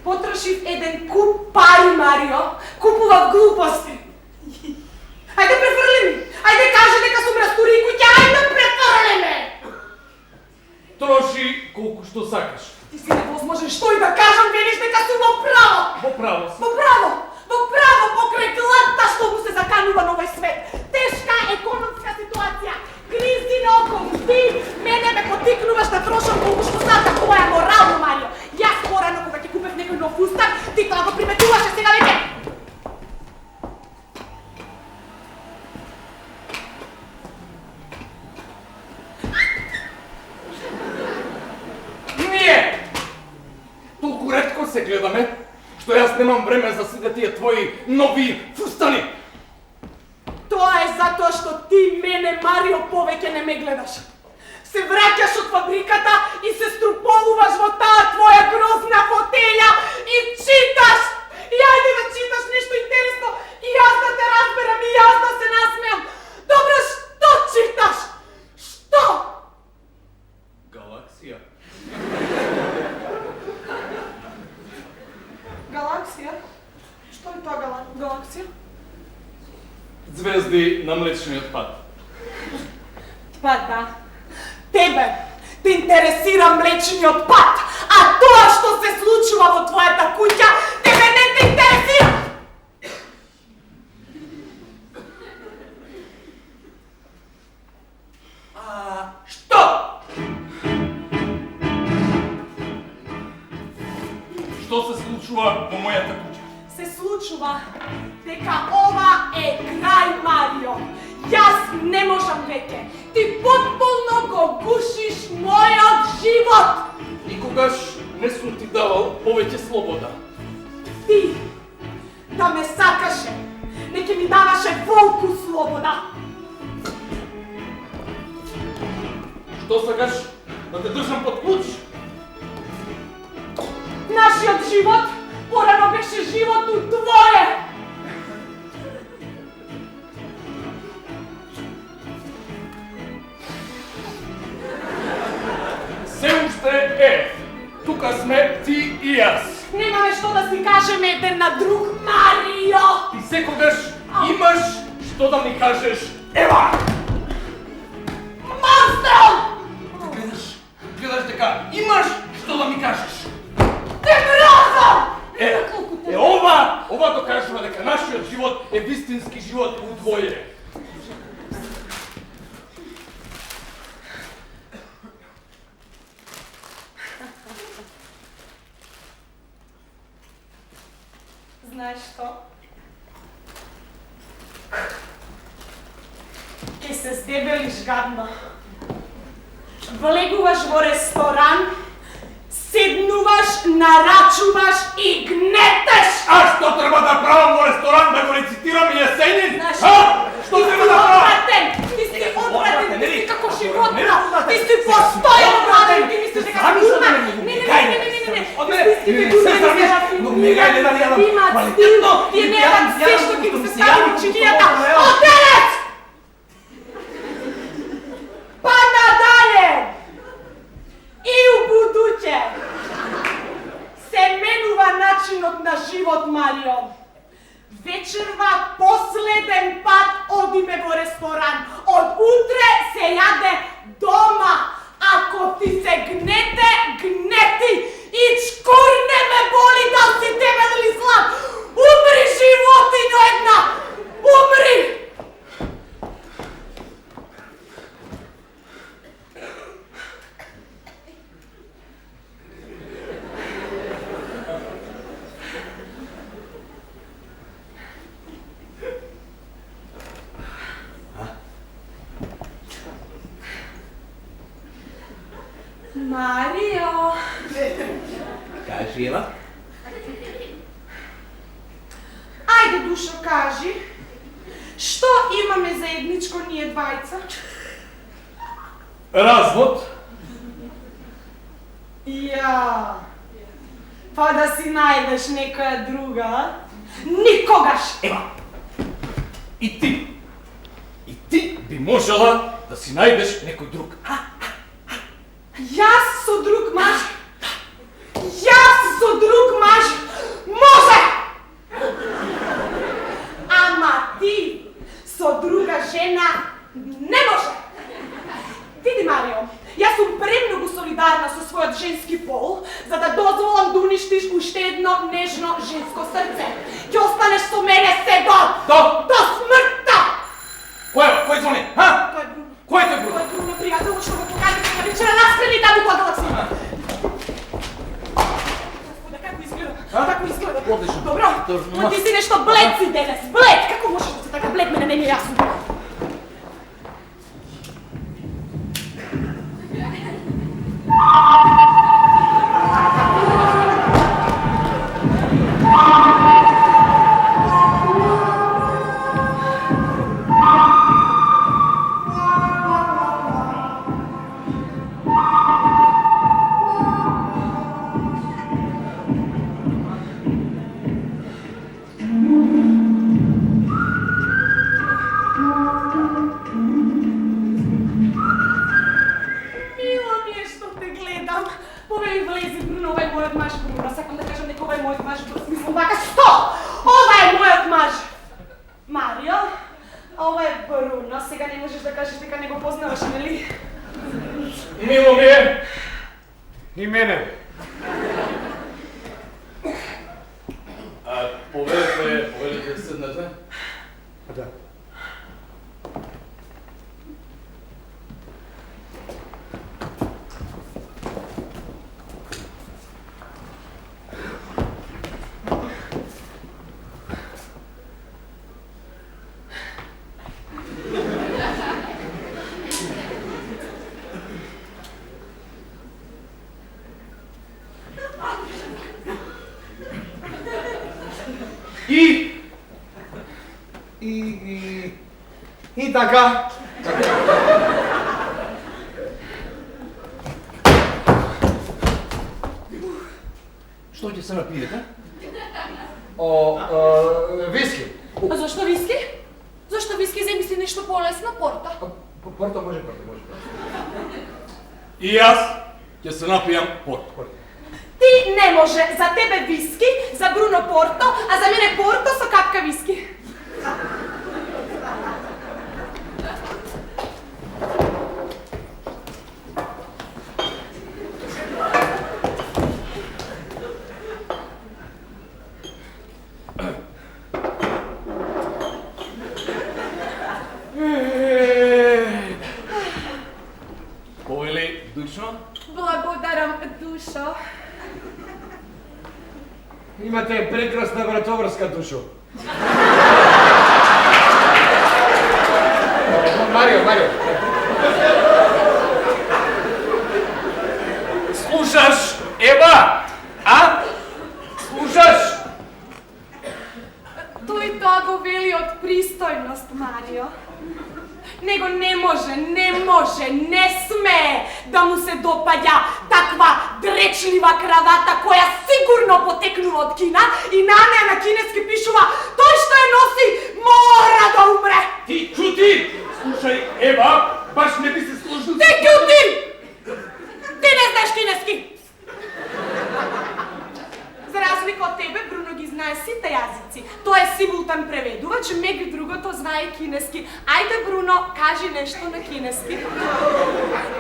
Потрошив еден куп пари, Марио. Купував глупости. Ајде префрли ми. Ајде кажи дека сум растури и куќа. Ајде префрли ми. Троши колку што сакаш. Ти си невозможен, што и да кажам, велиш дека сум во право. Во право си. Во право покрај глата што му се заканува на овој свет. Тешка економска ситуација, кризи на околу. Ти мене ме потикнуваш да трошам колку што сакам. Тоа е морално, Марио. Јас порано кога ќе купев некој нов устак, ти тоа го приметуваше, сега веќе. Ние! Толку ретко се гледаме, што јас немам време за сите тие твои нови фустани. Тоа е затоа што ти мене, Марио, повеќе не ме гледаш. Се враќаш од фабриката и се струполуваш во таа твоја грозна фотелја и читаш! И ајде да читаш нешто интересно и јас да те разберам и јас да се насмеам. Добро, што читаш? Што? Галаксија. Галаксија? Што е тоа галаксија? Звезди на Млечниот пат. Па да. Тебе те интересира Млечниот пат, а тоа што се случува во твојата куќа, тебе не те интересира! Што? Што се случува во мојата куќа? Се случува дека ова е крај, Марио. Јас не можам веќе. Ти потполно го гушиш мојот живот. Никогаш не сум ти давал повеќе слобода. Ти да ме сакаше, не ќе ми даваше волку слобода. Што сакаш да те држам под клуч? Нашиот живот порано беше животу твое. Се уште е. Тука сме ти и јас. Немаме што да си кажеме еден на друг, Марио. Ти секогаш имаш што да ми кажеш. Ева! Монструм! Гледаш дека имаш што да ми кажеш. Те мразам! Ова докажува дека нашиот живот е вистински живот у двоje. Знаеш што? Ке се здебелиш гадно. Влегуваш во ресторан, седнуваш, нарачуваш и гнетеш! А што треба да правам во ресторан, да го рецитирам и Есенин? Знаеш, Што треба да правам? ти си одвратен, ти си како животна, ти си постојан младен, ти мислиш дека си гурна. Не, имаат стил, тие не јадат се што ќе им се стави во чинијата. Оделец! Па надале! И у будуќе се менува начинот на живот, Марио. Вечерва последен пат одиме во ресторан. Од утре се јаде дома. Ако ти се гнете, гнети. И чкур не ме боли дал си тебе дали слаб. Умри, животињо една! Умри! Марио! Марио. Кажи, Ева. Ајде, Душо, кажи. Што имаме заедничко ние двајца? Развод. Ја. Па да си најдеш некоја друга, а? Никогаш! Ева. И ти би можела да си најдеш некој друг. Јас со друг маж? Јас со друг маж? Може! Ама ти со друга жена не може! Види, Марио, јас сум премногу солидарна со својот женски пол, за да дозволам да уништиш уште едно нежно женско срце. Ќе останеш со мене се до смртта! Кој звони? Ха? Тој е Бруно. Кој е тој Бруно? Тој е Бруно, пријател, што го покажи дека вечера настрели таму кога да си. Господе, како изгледа? Како изгледа? Одлично. Добро, но ти си нешто блед си денес. Блед! Како можеш да си така блед, мене не ми е јасно. Мило ми е. И мене. Повелите седнете. Да. И така. Што ќе се напиете? Виски. А зашто виски? Зашто виски замисли нешто полесно, порта? Порто може. И јас ќе се напијам порто. Ти не може, за тебе виски, за Бруно порто, а за мене порто со капка виски. Повели Душо? Благодарам, Душо. Имате прекрасна братоврска, Душо. Марио. Слушаш, Ева? А? Слушаш? Тој тоа го вели од пристојност, Марио. Него не може, не смее да му се допаѓа таква дречлива кравата која сигурно потекнува од Кина и на неа на кинески пишува тој што ја носи мора да умре. Ти чути? Слушај, Ева, баш не би се сложил... Ти ќути! Ти не знаеш кинески! За разлика од тебе, Бруно ги знае сите јазици. Тој е симултан преведувач, меѓу другото знае и кинески. Ајде, Бруно, кажи нешто на кинески.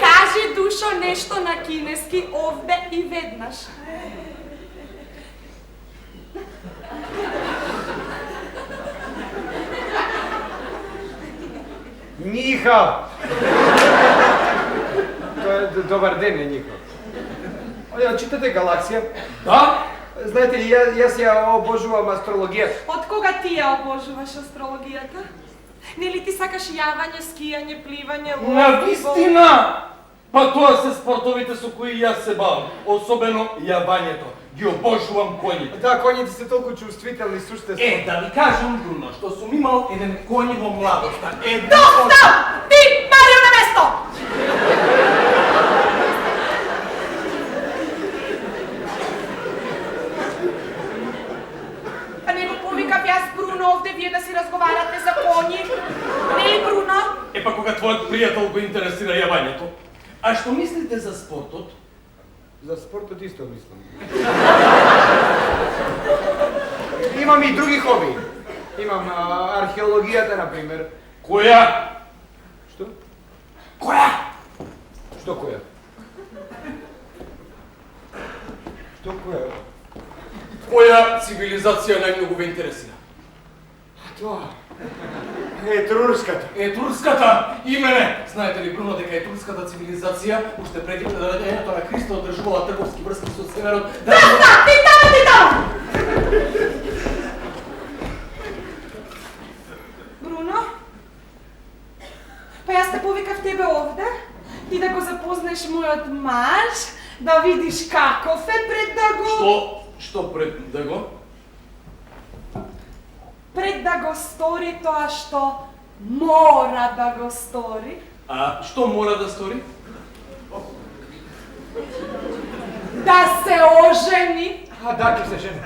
Кажи, Душо, нешто на кинески овде и веднаш. Ниха! Добар ден, Ниха. Читате Галаксија? Да? Знаете ли, јас ја обожувам астрологијата. Од кога ти ја обожуваш астрологијата? Нели ти сакаш јавање, скијање, пливање, Навистина! Па тоа се спортовите со кои јас се бавам, особено јавањето. Ги обожувам коњите. Да, коњите се толку чувствителни суштества. Да ви кажам, Бруно, што сум имал еден коњ во младоста. Доста! Ти, Марио, на место! Па не го повикав јас Бруно овде вие да си разговарате за коњи. Не ли, Бруно? Па кога твојот пријател го интересира јавањето. А што мислите за спортот? За спортот исто мислам. Имам и други хоби. Имам археологијата, например. Која? Што? Која? Што која? Што која? Која цивилизација најмногу ве интересира? Тоа. Етруската. Етруската, и мене! Знаете ли, Бруно, дека етруската цивилизација уште преди предавањето на Христа одржувала трговски врски со северот? Доста! Ти тamo! Бруно? Па јас те повикав тебе овде, ти да го запознаеш мојот маж, да видиш каков е пред да го... Што пред да го? Пред да го стори тоа што мора да го стори. А што мора да стори? Да се ожени. Да, ќе се жени.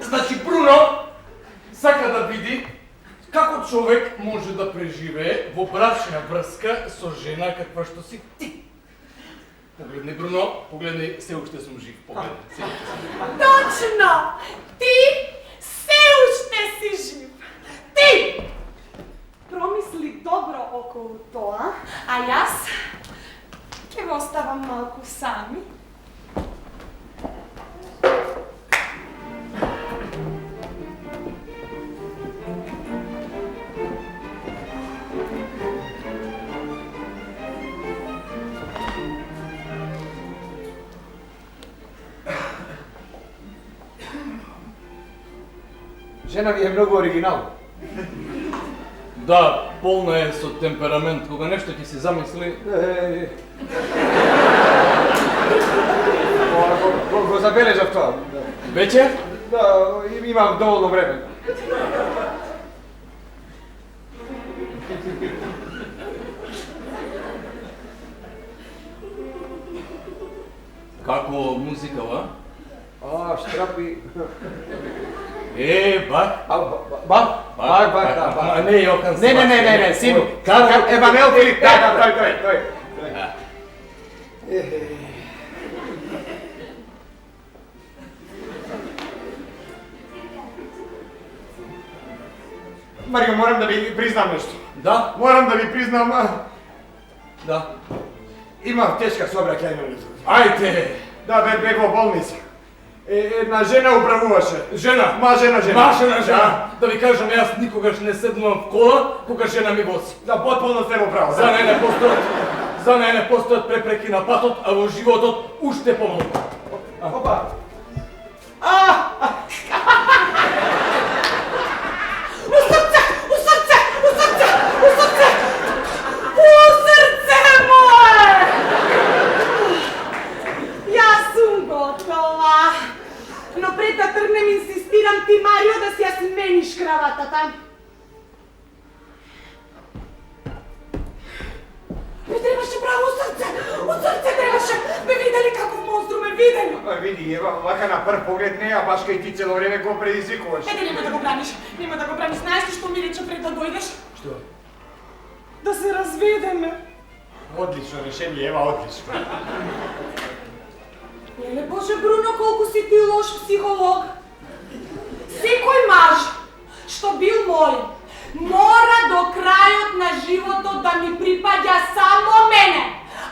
Значи, Бруно сака да види како човек може да преживее во брачна врска со жена каква што си ти. Погледни, Бруно, погледни, се уште сум жив, погледни. Точно! Ти се уште си жив. Ти! Промисли добро околу тоа, а јас ќе го оставам малку сами. Жена ми е многу оригинална. Да, полна е со темперамент, кога нешто ќе си замисли. Го забележав тоа. Веќе? Да, имам доволно време. Како музикава? Штрапи. Бак. Бак, да. Не, Јохан Себастијан. Не, сину. Емануел Филип, тој. Марио, морам да ви признам нешто. Да? Морам да ви признам, Да. имав тешка сообраќајна несреќа. Ајде! Да, бев во болница. Една жена управуваше. Жена? Жена. Машена жена? Да ви кажам, јас никогаш не седнувам в кола, кога жена ми вози. Да, потполно сте во право. За неј не постојат препреки на патот, а во животот уште помалку. Опа. У срце моје! Јас сум готова. Но пред да тргнем инсистирам ти, Марио, да си ја смениш краватата. Ми требаше право у срце требаше. Ме видели каков монструм ме видели. Види, ева, вака на прв поглед неа, баш кај ти цело време го предизвикуваш. Нема да го браниш. Знаеш ли што ми рече пред да дојдеш? Што? Да се разведеме. Одлично решение, ева, одлично. Еле, Боже, Бруно, колку си ти лош психолог. Секој маж што бил мој, мора до крајот на животот да ми припаѓа само мене.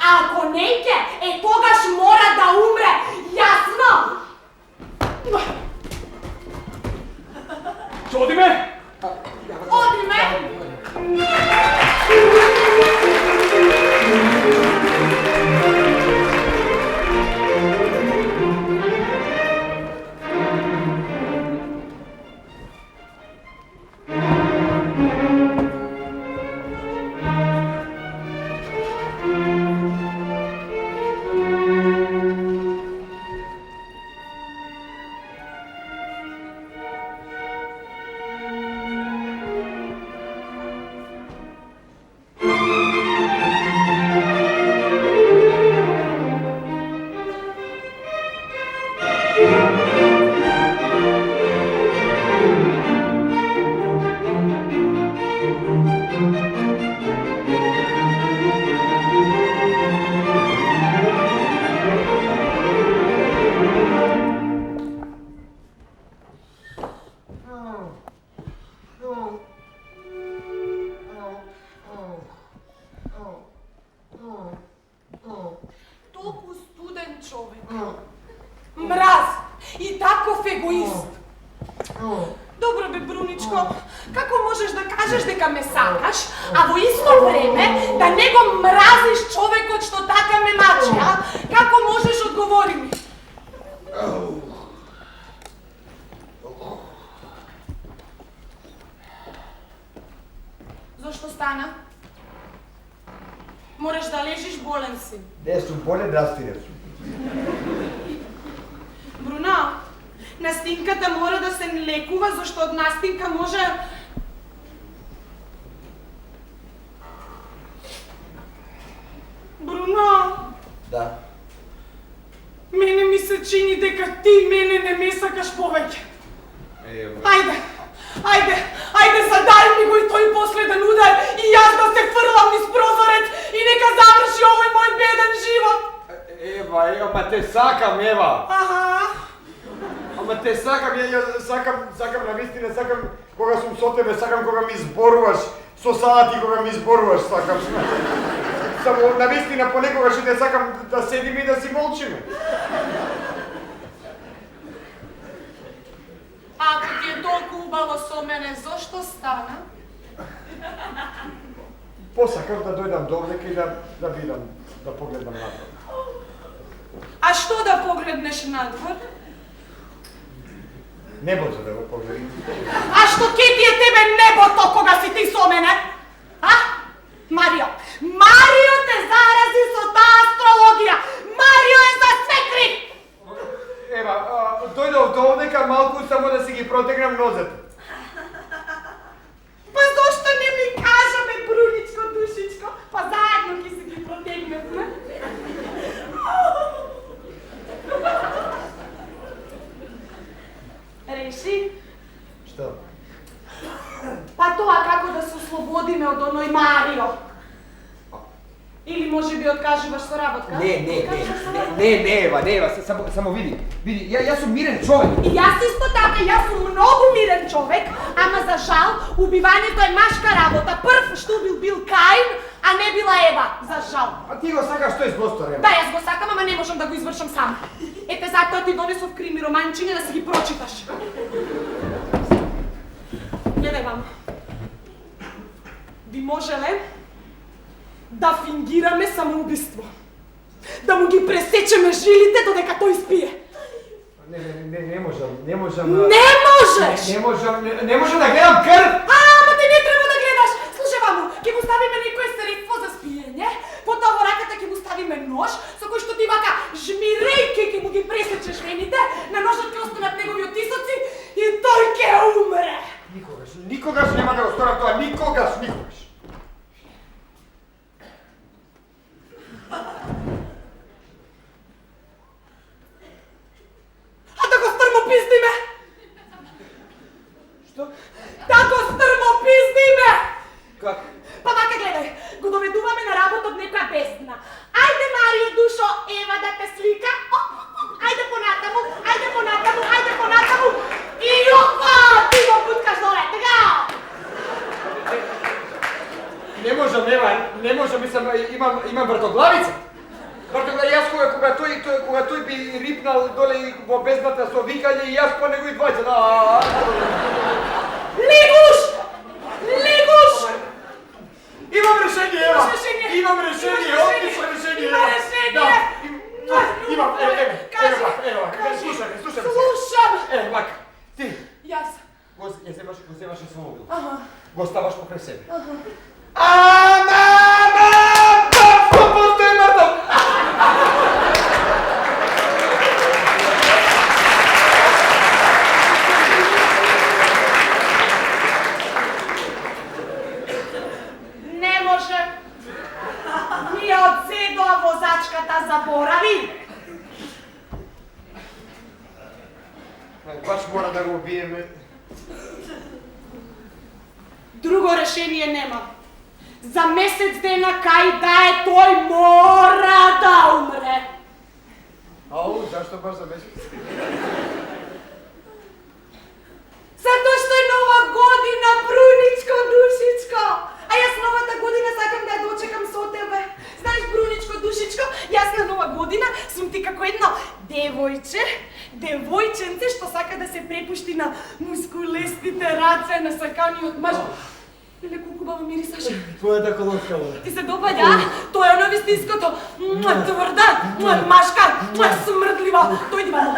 А ако не ќе, тогаш мора да умре, јасно? Што одиме? Одиме! Толку студен човек. Мраз. И таков егоист. Добро бе, Бруничко, како можеш да кажеш дека ме сакаш, а во исто време да не го мразиш човекот што така ме мачи, а? Како можеш, одговори ми? Зошто стана? Мораш да лежиш, болен си. Не сум болен, растирен сум. Бруно, настинката мора да се лекува, зашто од настинка може... Бруно! Да. Мене ми се чини дека ти мене не ме сакаш повеќе. Ајде, ајде, ајде, задај ми го и тој последен удар и јас да се фрлам низ прозорец и нека заврши овој мој беден живот. Ева, ама те сакам, Ева. Аха. Ама те сакам, ја сакам навистина, сакам кога сум со тебе, сакам кога ми зборуваш, со салати кога ми зборуваш, сакам. Само навистина понекогаш и те сакам да седиме и да си молчиме. Ако ти е толку убаво со мене, зошто стана? Посакам да дојдам довека и да видам, да погледам надвор. А што да погледнеш надвор? Небото да го погледам. А што ке ти е тебе небото кога си ти со мене? А? Марио! Марио те зарази со таа астрологија! Марио е за све крив! Ева, дојдов довека малку само да си ги протегнам нозете. Па зошто не ми кажа, бе, Бруничко, душичко? Па заедно ќе си ги протегнеме. Реши? Што? Па тоа како да се ослободиме од оној Марио. Или може би откажуваш со работка? Не, Ева, само види, јас сум мирен човек. И јас исто така, јас сум многу мирен човек, ама за жал, убивањето е машка работа. Прв што убил бил Каин, а не била Ева, за жал. А ти го сакаш тој злостор, Ева? Да, јас го сакам, ама не можам да го извршам сам. Ете затоа ти донесов крими романчиња да си ги прочиташ. Гледај вам. Би можеле да фингираме самоубиство. Да му ги пресечеме жилите додека тој спие. Не можам. Не можеш! Не можам да гледам крв! Ама ти не треба да гледаш! Слушај ваму, ќе му ставиме некое средство за спиење, потоа во раката ќе му ставиме нож, со кој што ти вака жмирејќи ќе му ги пресечеш вените, на ножот ќе останат негови отисоци и тој ќе умре! Никогаш нема да го сторам тоа, никогаш! А да го стрмопиздиме! Што? Да го стрмопиздиме! Как? Па вака гледај, го доведуваме на работа од некоја бесна. Ајде, Марио, душо, Ева да те слика. Ајде понатаму. И опа, ти го буткаш доле, така! Не можам, Ева, мислам, имам вртоглавица. Јас кога кога тој би рипнал доле во бездната со викање и јас по него и двајца. Лигуш! Лигуш! Имам решение, Ева! Имаш решение? Имам решение, отлично решение! Има решение! Имам, Кажи! ева, Кажи! слушам. Слушам! Е, вака, ти Јас. го земаш автомобил. Ага. Го ставаш покрај себе. Ама, папа, е мртов! Не може. Ние од седоа возачката заборави. Баш мора да го убиеме. Друго решение нема. За месец дена кај да е тој мора да умре. Ау, зашто баш за месец? Затоа што е нова година, Бруничко, душичко. А јас новата година сакам да ја дочекам со тебе. Знаеш, Бруничко, душичко, јас на нова година сум ти како едно девојченце што сака да се препушти на мускулестите раце на саканиот маж. Леле, колку баво мирисаш. Твојата колонка, Ти се допаѓа, а? Тоа е оно вистинското, тврда, машка, смрдлива. Дојди, мамо.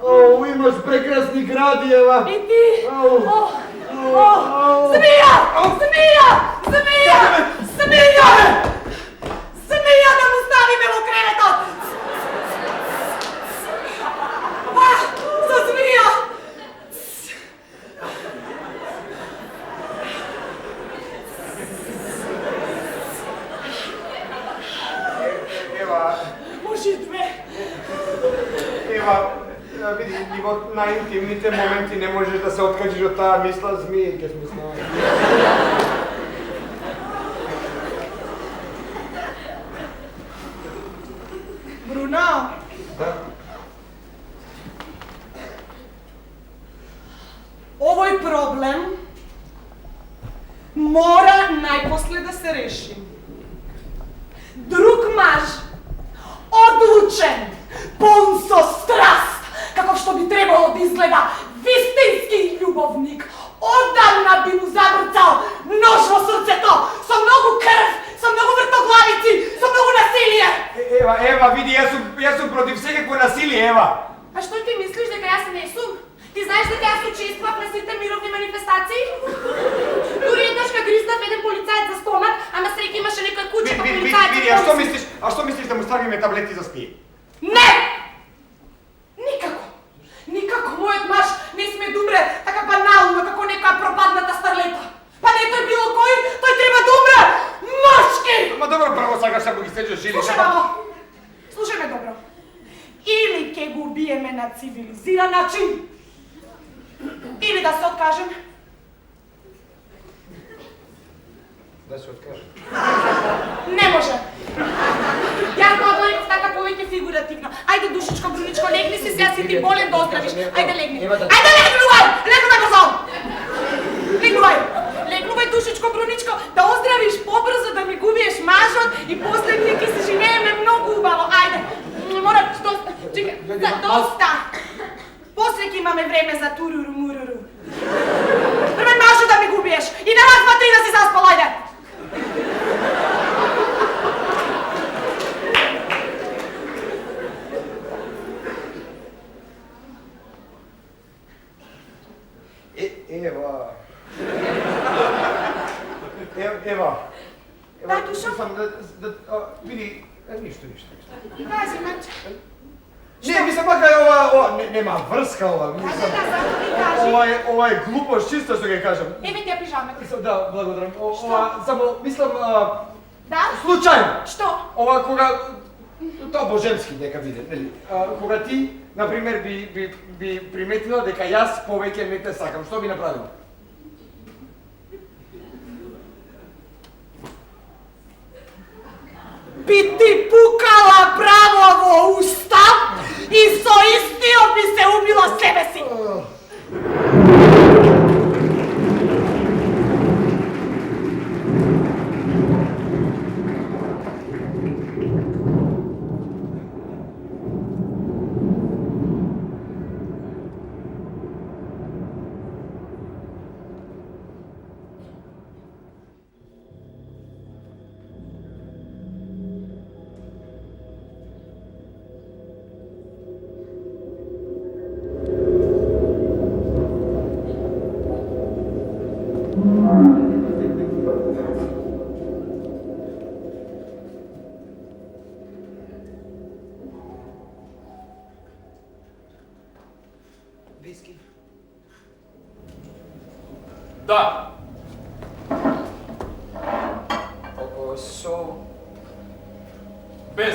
О, имаш прекрасни гради, Ева. И ти. Змија! Змија! Змија! Змија! Змија да му ставиме во креветот! За змија! Ева, Може и две. Ева, види, и во најинтимните моменти не можеш да се откажеш од таа мисла, змии ќе сме снали. Бруно, Да? овој проблем мора најпосле да се реши. Друг маж, одлучен, полн со страст, каков што би требало да изгледа вистински љубовник, одамна би му забрцал нож во срцето, со многу крв, со многу вртоглавици, со многу насилие. Ева, види, јас сум против секако насилие, Ева. А што ти мислиш дека јас не сум? Ти знаеш дека јас учествував на сите мировни манифестации? Дури еднаш ка гризнав еден полицаец за стомак, ама среќа имаше некоја куче па полицаец. Види, а што мислиш да му ставиме таблети за спие? Не! Никако! Никако мојот маж не сме да умре така банално како некоја пропадната старлета. Па не тој било кој, тој треба да умре! Мачки! Ма добро, прво сакаш да го ги стечеш жили. Слушај, мамо! Слушај ме добро. Или ќе го убиеме на цивилизиран начин, или да се откажем. Да се откажем. Не може. Јас го одворих така повеќе фигуративно. Ајде, душичко, Бруничко, легни си, сега си ти болен да оздравиш. Ајде, легни. Ајде, легнувај! Легнувај бързо! Легнувај! Легнувај, душичко, Бруничко, да оздравиш побрзо, да ми губиеш мажот и после ќе се живееме многу убаво. Ајде. Мора, доста. Чекай, доста. После ќе имаме време за туруру-муруру. Првен мажот да ми губиеш и на раз, два, три да си заспал, ајде. Ева. Да, душо? Види, ништо. Кажи, маче. Не, мислам, мака е ова, нема врска ова, мислам. Кажи. Ова е глупост, чисто што ќе кажам. Еве ти ја пижамата. Да, благодарам. Ова, само, мислам, Да? случајно. Што? Ова кога, тоа божемски дека биде, нели? Кога ти, например, би приметила дека јас повеќе не те сакам, што би направила? Би ти пукала право во уста и со истиот би се убила себе си. Виски? Да. Со... Без.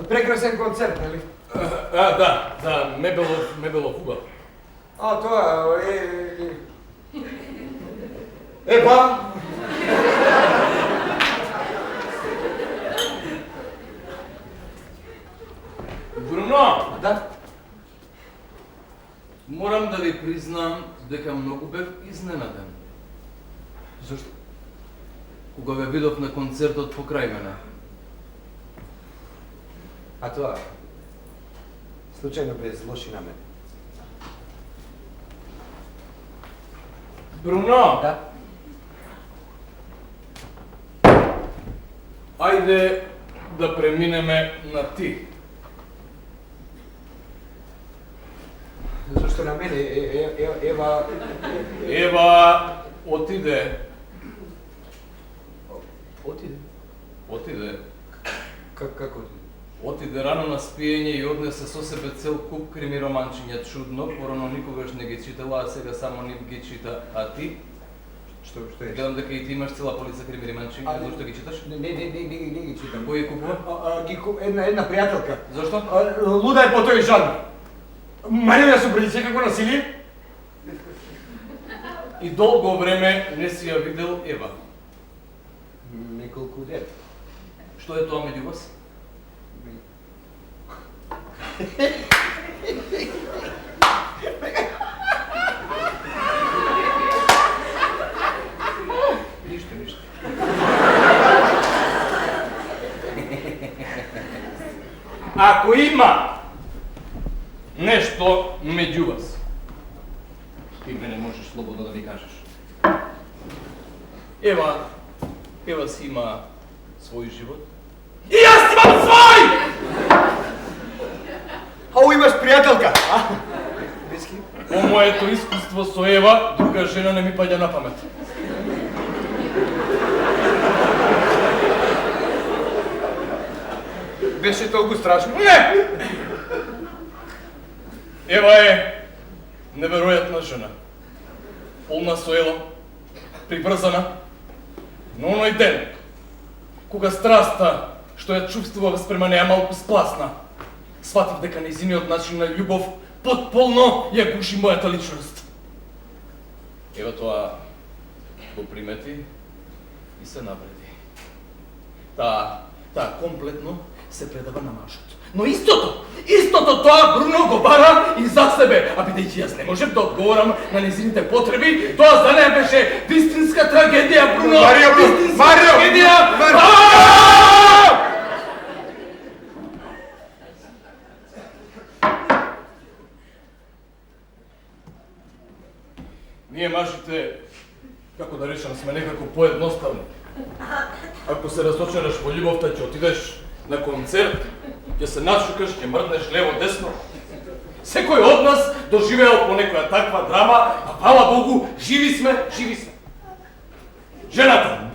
Прекрасен концерт, нели? Да, Мебелов убав. А, тоа Епа! Бруно, Да? морам да ви признам дека многу бев изненаден Зошто? кога ве видов на концертот покрај мене. А тоа? Случајно без лоши намери. Бруно, Да? ајде да преминеме на ти. Зошто на мене? Ева... Ева, отиде. Отиде? Отиде. Како? Отиде рано на спиење и однесе со себе цел куп крими романчиња. Чудно, порано никогаш не ги читала, а сега само нив ги чита. А ти? Што е? Гледам дека и ти имаш цела полица крими романчиња. Зошто ги читаш? Не ги читам. Кој ги купува? Една пријателка. Зошто? Луда е по тој жанр. Мања со предизвика насилие? И долго време не си ја видел Ева. Неколку ден. Што е тоа меѓу вас? Ништо. Ако има нешто меѓу вас, ти мене можеш слободно да ми кажеш. Ева си има свој живот. И јас имам свој! Ау, имаш пријателка, а? Виски? По моето искуство со Ева, друга жена не ми паѓа на памет. Беше толку страшно? Не! Ева е неверојатна жена. Полна со ело, прибрзана. Но оној ден, кога страста што ја чувствував спрема неа малку спласна, сватив дека нејзиниот начин на љубов потполно ја гуши мојата личност. Ева тоа го примети и се навреди. Таа комплетно се предава на мажот. Но истото тоа Бруно го бара и за себе, а бидејќи јас не можев да одговорам на незините потреби, тоа за неа беше вистинска трагедија, Бруно! Марио! Трагедија! Ние мажите, како да речам, сме некако поедноставни. Ако се разочараш во љубовта, ќе отидеш на концерт, ќе се нашукаш, ќе мрднеш лево-десно. Секој од нас доживеал по некоја таква драма, а фала Богу, живи сме. Жената,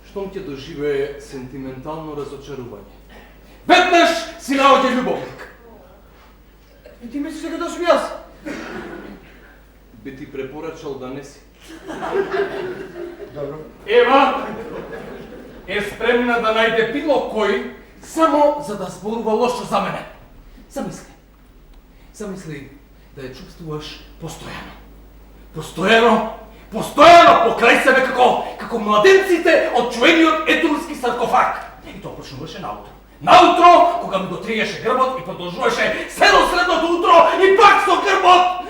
штом ќе доживее сентиментално разочарување, веднаш си наоѓа љубовник. И ти мислиш дека да сум јас? Би ти препорачал да не си. Добро. Ева е спремна да најде било кој само за да зборува лошо за мене. Замисли да ја чувствуваш постојано покрај себе како младенците од чуениот етурски саркофаг. И тоа почнуваше наутро, кога ми го триеше грбот и продолжуваше село средното утро и пак со грбот.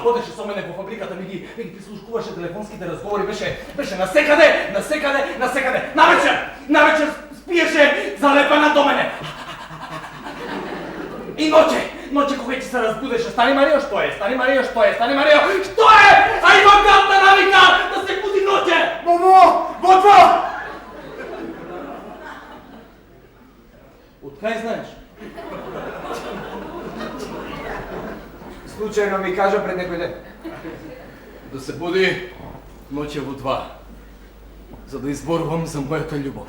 Одеше со мене во фабриката, ми ги прислушкуваше телефонските разговори, беше насекаде. Навечер спиеше залепана до мене. И ноќе кога ќе се разбудеше, Стани Марио, што е? А има гадна навика да се буди ноќе! Во това! Од кај знаеш? Случајно ми кажа пред некој ден. Да се буди ноќе во 2, за да изборувам за мојата љубов.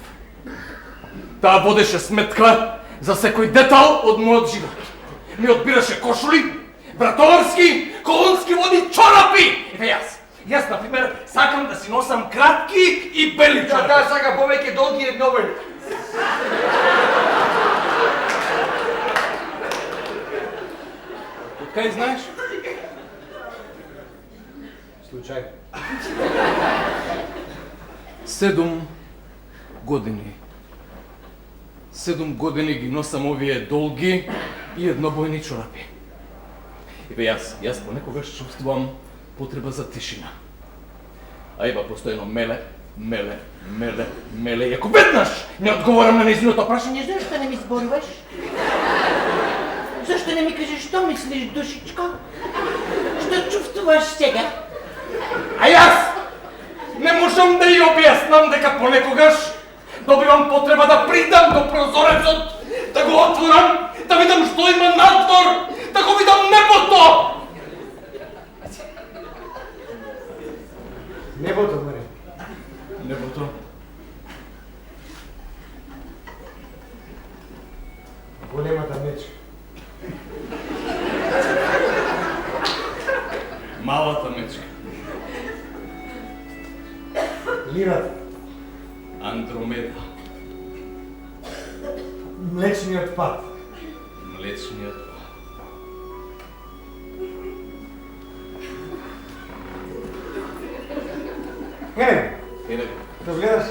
Таа водеше сметка за секој детал од мојот живот. Ми одбираше кошули, братоварски, колонски води, чорапи! Еве јас, например, сакам да си носам кратки и бели чорапи. Таа сака повеќе долги и нови. Кај знаеш? Случај. 7 години. 7 години ги носам овие долги и еднобојни чорапи. Еве јас понекогаш чувствувам потреба за тишина. А Ева постојано меле. И ако веднаш не одговорам на нејзиното прашање, Зашто не ми зборуваш? Зашто не ми кажеш што мислиш, душичко? Што чувствуваш сега? а јас не можам да ја објаснам дека понекогаш добивам потреба да придам до прозорецот, да го отворам, да видам што има надвор, да го видам небото. Небото, Мари. Небото. Големата мечка. Малата мечка. Лирата. Андромеда. Млечниот пат. Млечниот пат. Ене, да гледаш?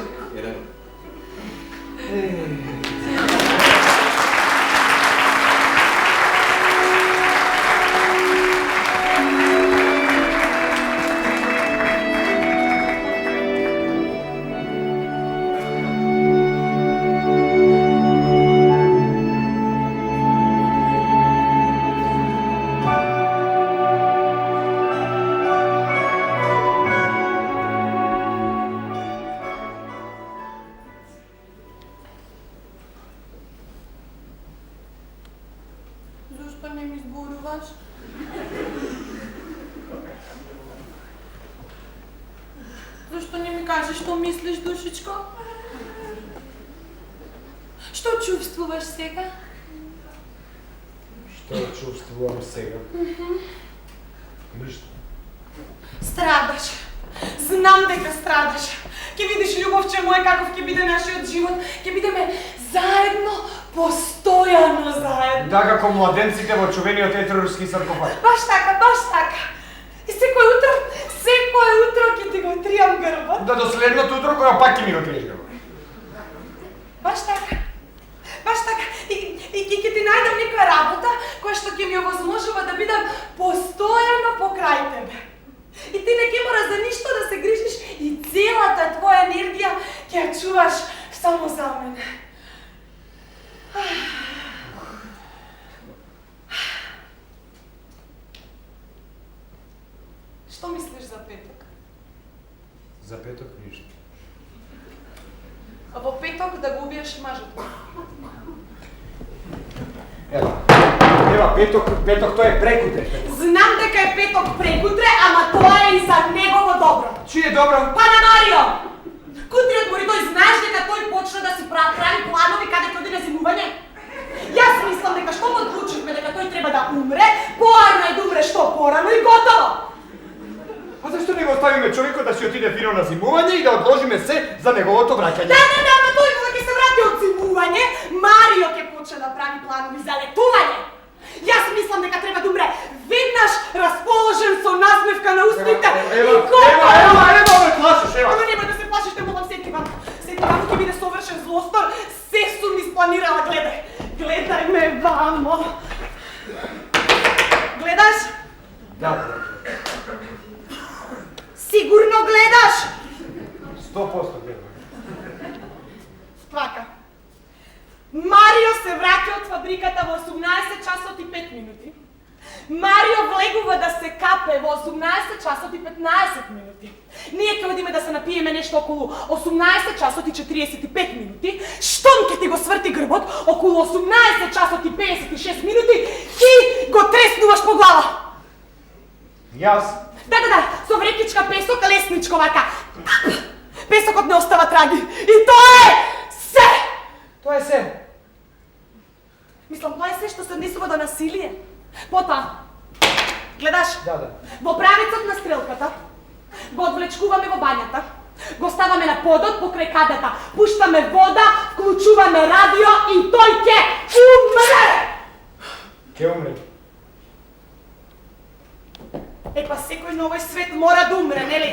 Зашто не ми зборуваш? Зашто не ми кажеш што мислиш, душичко? Што чувствуваш сега? Што чувствувам сега? Ништо. Страдаш. Знам дека страдаш. Ќе видиш, љубовче моје, каков ќе биде нашиот живот. Ќе бидеме заедно, постојано заедно. Да, како младенците во чувениот етерурски саркофаг. Баш така. И секој утро ќе ти го триам грбот. Да до следното утро кога пак ќе ми го триеш грбот. Баш така. И ќе ти најдам некоја работа која што ќе ми овозможува да бидам постојано покрај тебе. И ти не ќе мора за ништо да се грижиш и целата твоја енергија ќе ја чуваш само за мене. Што мислиш за петок? За петок ништо. А во петок да го убиеш мажот. Ева, петок тоа е прекутре. Знам дека е петок прекутре, ама тоа е и за негово добро. Чие добро? Па на Марио! Кутриот мори, тој знаеш дека тој почна да си прави планови каде ќе оди на зимување? Јас мислам дека што го одлучивме дека тој треба да умре, поарно е да умре што порано и готово. А зашто не го оставиме човекот да си отиде фино на зимување и да одложиме се за неговото враќање? Да, ама тој кога ќе се врати од зимување, Марио ќе почне да прави планови за летување. Јас мислам дека треба да умре веднаш расположен со насмевка на устните и готово. Ева, ме плашиш, ева. Ама немој да се плашиш, те молам, седни ваму. Седни ваму, ќе биде совршен злостор. Се сум испланирала, гледај ме вамо. Гледаш? Да. Сигурно гледаш? 100% гледам. Така. Марио се враќа од фабриката во 18 часот и 5 минути. Марио влегува да се капе во 18 часот и 15 минути. Ние ќе одиме да се напиеме нешто околу 18 часот и 45 минути. Штом ќе ти го сврти грбот, околу 18 часот и 56 минути, ти го треснуваш по глава. Јас? Да, со врекичка песок, лесничко вака. Песокот не остава траги. И тоа е се! Тоа е е се? Мислам, тоа е се што се однесува до насилие. Потоа, гледаш, Да. во правецот на стрелката, го одвлечкуваме во бањата, го ставаме на подот покрај кадата, пуштаме вода, вклучуваме радио и тој ќе умре! Ке умре. Епа секој на овој свет мора да умре, нели?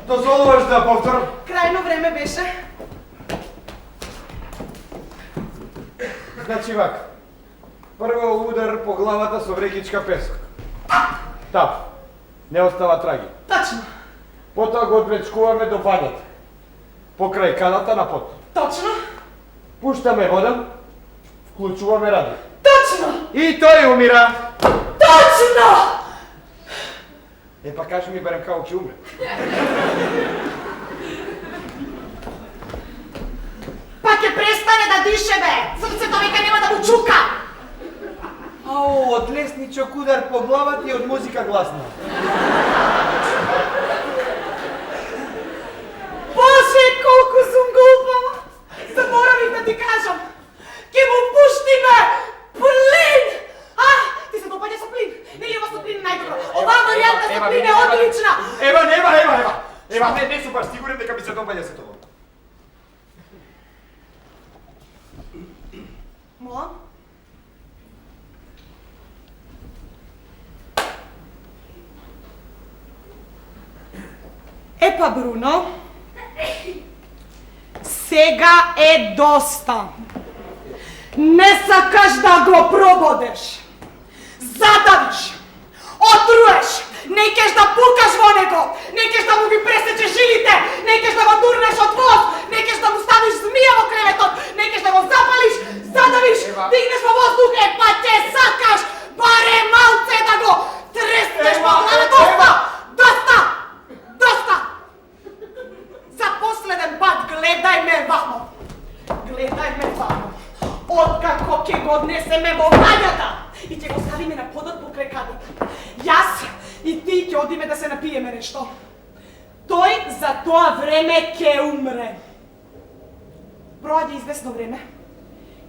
Дозволуваш да повторам? Крајно време беше. Значи вака. Прво удар по главата со врекичка песок. Тап. Не остава траги. Точно. Потоа го одвлечкуваме до бањата. Покрај кадата на под. Точно. Пуштаме вода, вклучуваме радио. Точно. И тој умира. Точно! Па кажи ми барем како ќе умре. Па ќе престане да дише, бе! Срцето века нема да му чука! Ау, од лесничок удар по главата и од музика гласна. Боже, колку сум глупава! Заборавив да ти кажам! Ке му пуштиме плин! Ти се допаѓа со плин? Нели ова со плин најдобро? Оваа варијанта со плин е одлична! Ева, не сум баш сигурен дека ми се допаѓа се тоа. Мола? Епа, Бруно, сега е доста. Не сакаш да го прободеш. Задавиш, отруеш, не кеш да пукаш во него, не кеш да му ги пресечеш жилите, не кеш да го турнеш од воз, не кеш да му ставиш змија во креветот, не кеш да го запалиш, задавиш, дигнеш во воздух, па ќе сакаш баре малце да го треснеш во главата. Доста! За последен пат гледај ме вамо. Откако ќе го однесеме во бањата и ќе го ставиме на подот покрај кадата. Јас и ти ќе одиме да се напиеме нешто. Тој за тоа време ќе умре. Проаѓа извесно време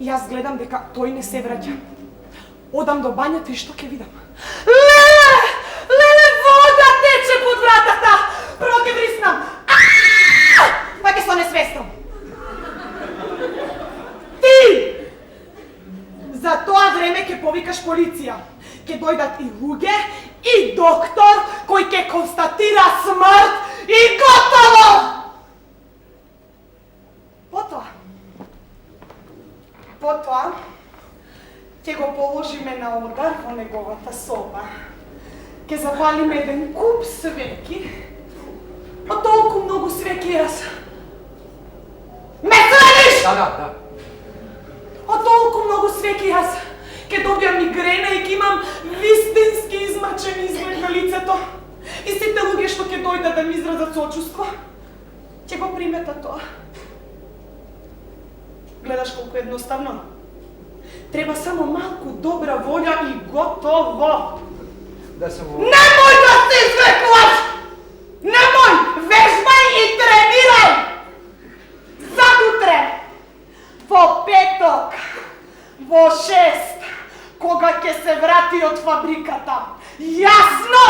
и јас гледам дека тој не се враќа. Одам до бањата и што ќе видам? Леле, вода тече под вратата! Прво ќе вриснам. Па ќе се несвестам. Ти! За тоа време ќе повикаш полиција. Ќе дојдат и луѓе, и доктор, кој ќе констатира смрт и готово! Потоа, ќе го положиме на удар во неговата соба. Ќе запалиме еден куп свеќи, а толку многу свеќи јас. Ме следиш? Да. А толку многу свеќи јас ќе добијам мигрена и ќе имам вистински измачен изглед на лицето. И сите луѓе што ќе дојдат да ми изразат сочувство, ќе го приметат тоа. Гледаш колку едноставно? Треба само малку добра волја и готово. Да се во... Немој да се извлекуваш! Немој! Вежбај и тренирај! Задутре, во петок, во 6, кога ќе се врати од фабриката. Јасно!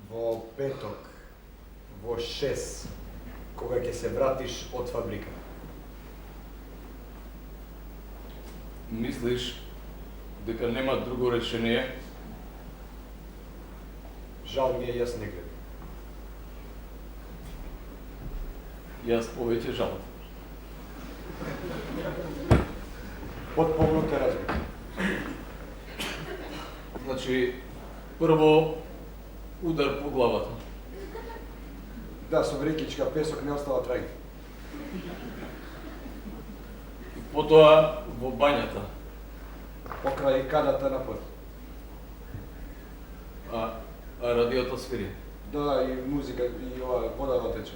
Во петок, во 6, кога ќе се вратиш од фабрика. Мислиш дека нема друго решение? Žal mi je, jaz ne grem. Jaz povečе žal. Potpuno te razumem. Значи, прво удар по главата. Да, со врекичка песок не остава траги. И потоа во бањата. Покрај кадата на пот. А радиото свири. Да, и музика, и ова водава тече.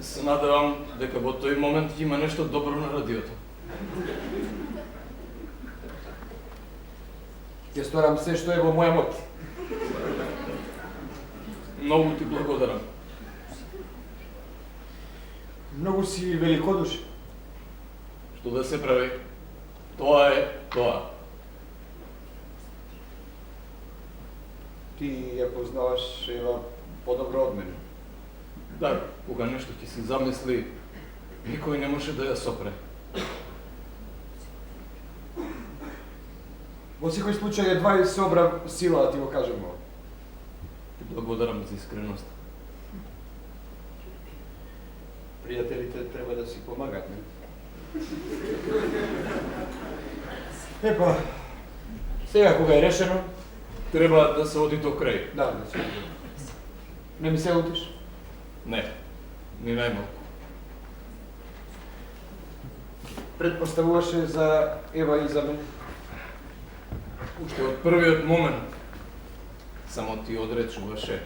Се надевам дека во тој момент има нешто добро на радиото. Ќе сторам се што е во моја мот. Многу ти благодарам. Многу си великодушен. Што да се прави? Тоа е тоа. Ти ја познаваш Ева подобро од мене. Да, кога нешто ќе си замисли, никој не може да ја сопре. Во секој случај едва и собрав сила да ти го кажем ова. Ти благодарам за искреност. Пријателите треба да си помагаат, не? Епа, сега кога е решено, Треба да се оди до крај. да, да се. Не ми се утиш? Не, ни најмалку. Предпоставуваше за Ева и за мене. Уште од првиот момент само ти одречуваше.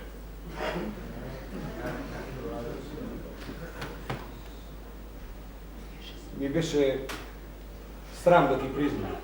Ми беше срам да ти признам.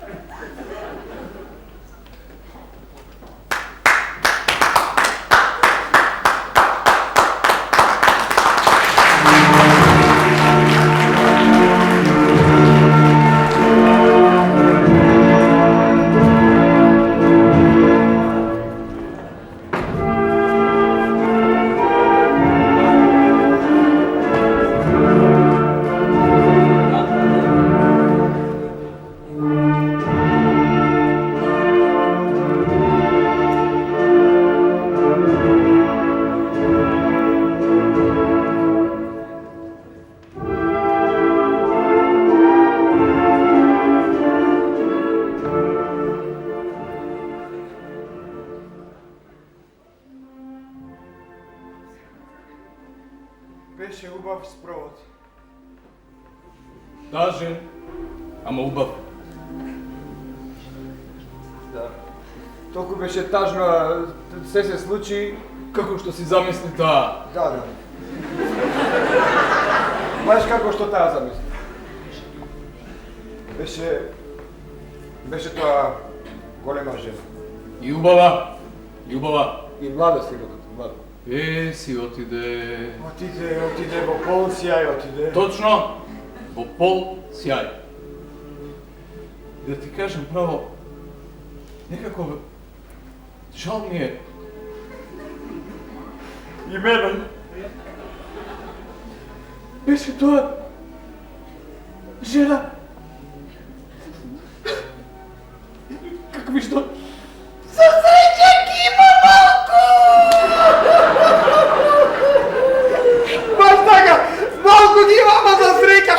Беше убав спровод. Тажен, ама убав. Да. Толку беше тажно, а се случи. Како што си замисли таа. Да, да. Баш како што таа замисли. Беше тоа голема жена. И убава. И убава. И млада стигната, млада. Си отиде. Отиде во пол сјај, отиде. Точно, во пол сјај. Да ти кажем право, некако жал ми е. И мене. Беше тоа жена. Какви што? Баш така, малку ги имама за среќа.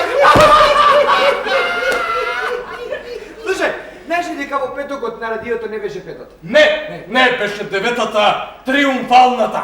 Слушај, знаеш ли дека во петокот на радиото не беше петата? Не, беше деветата, триумфалната.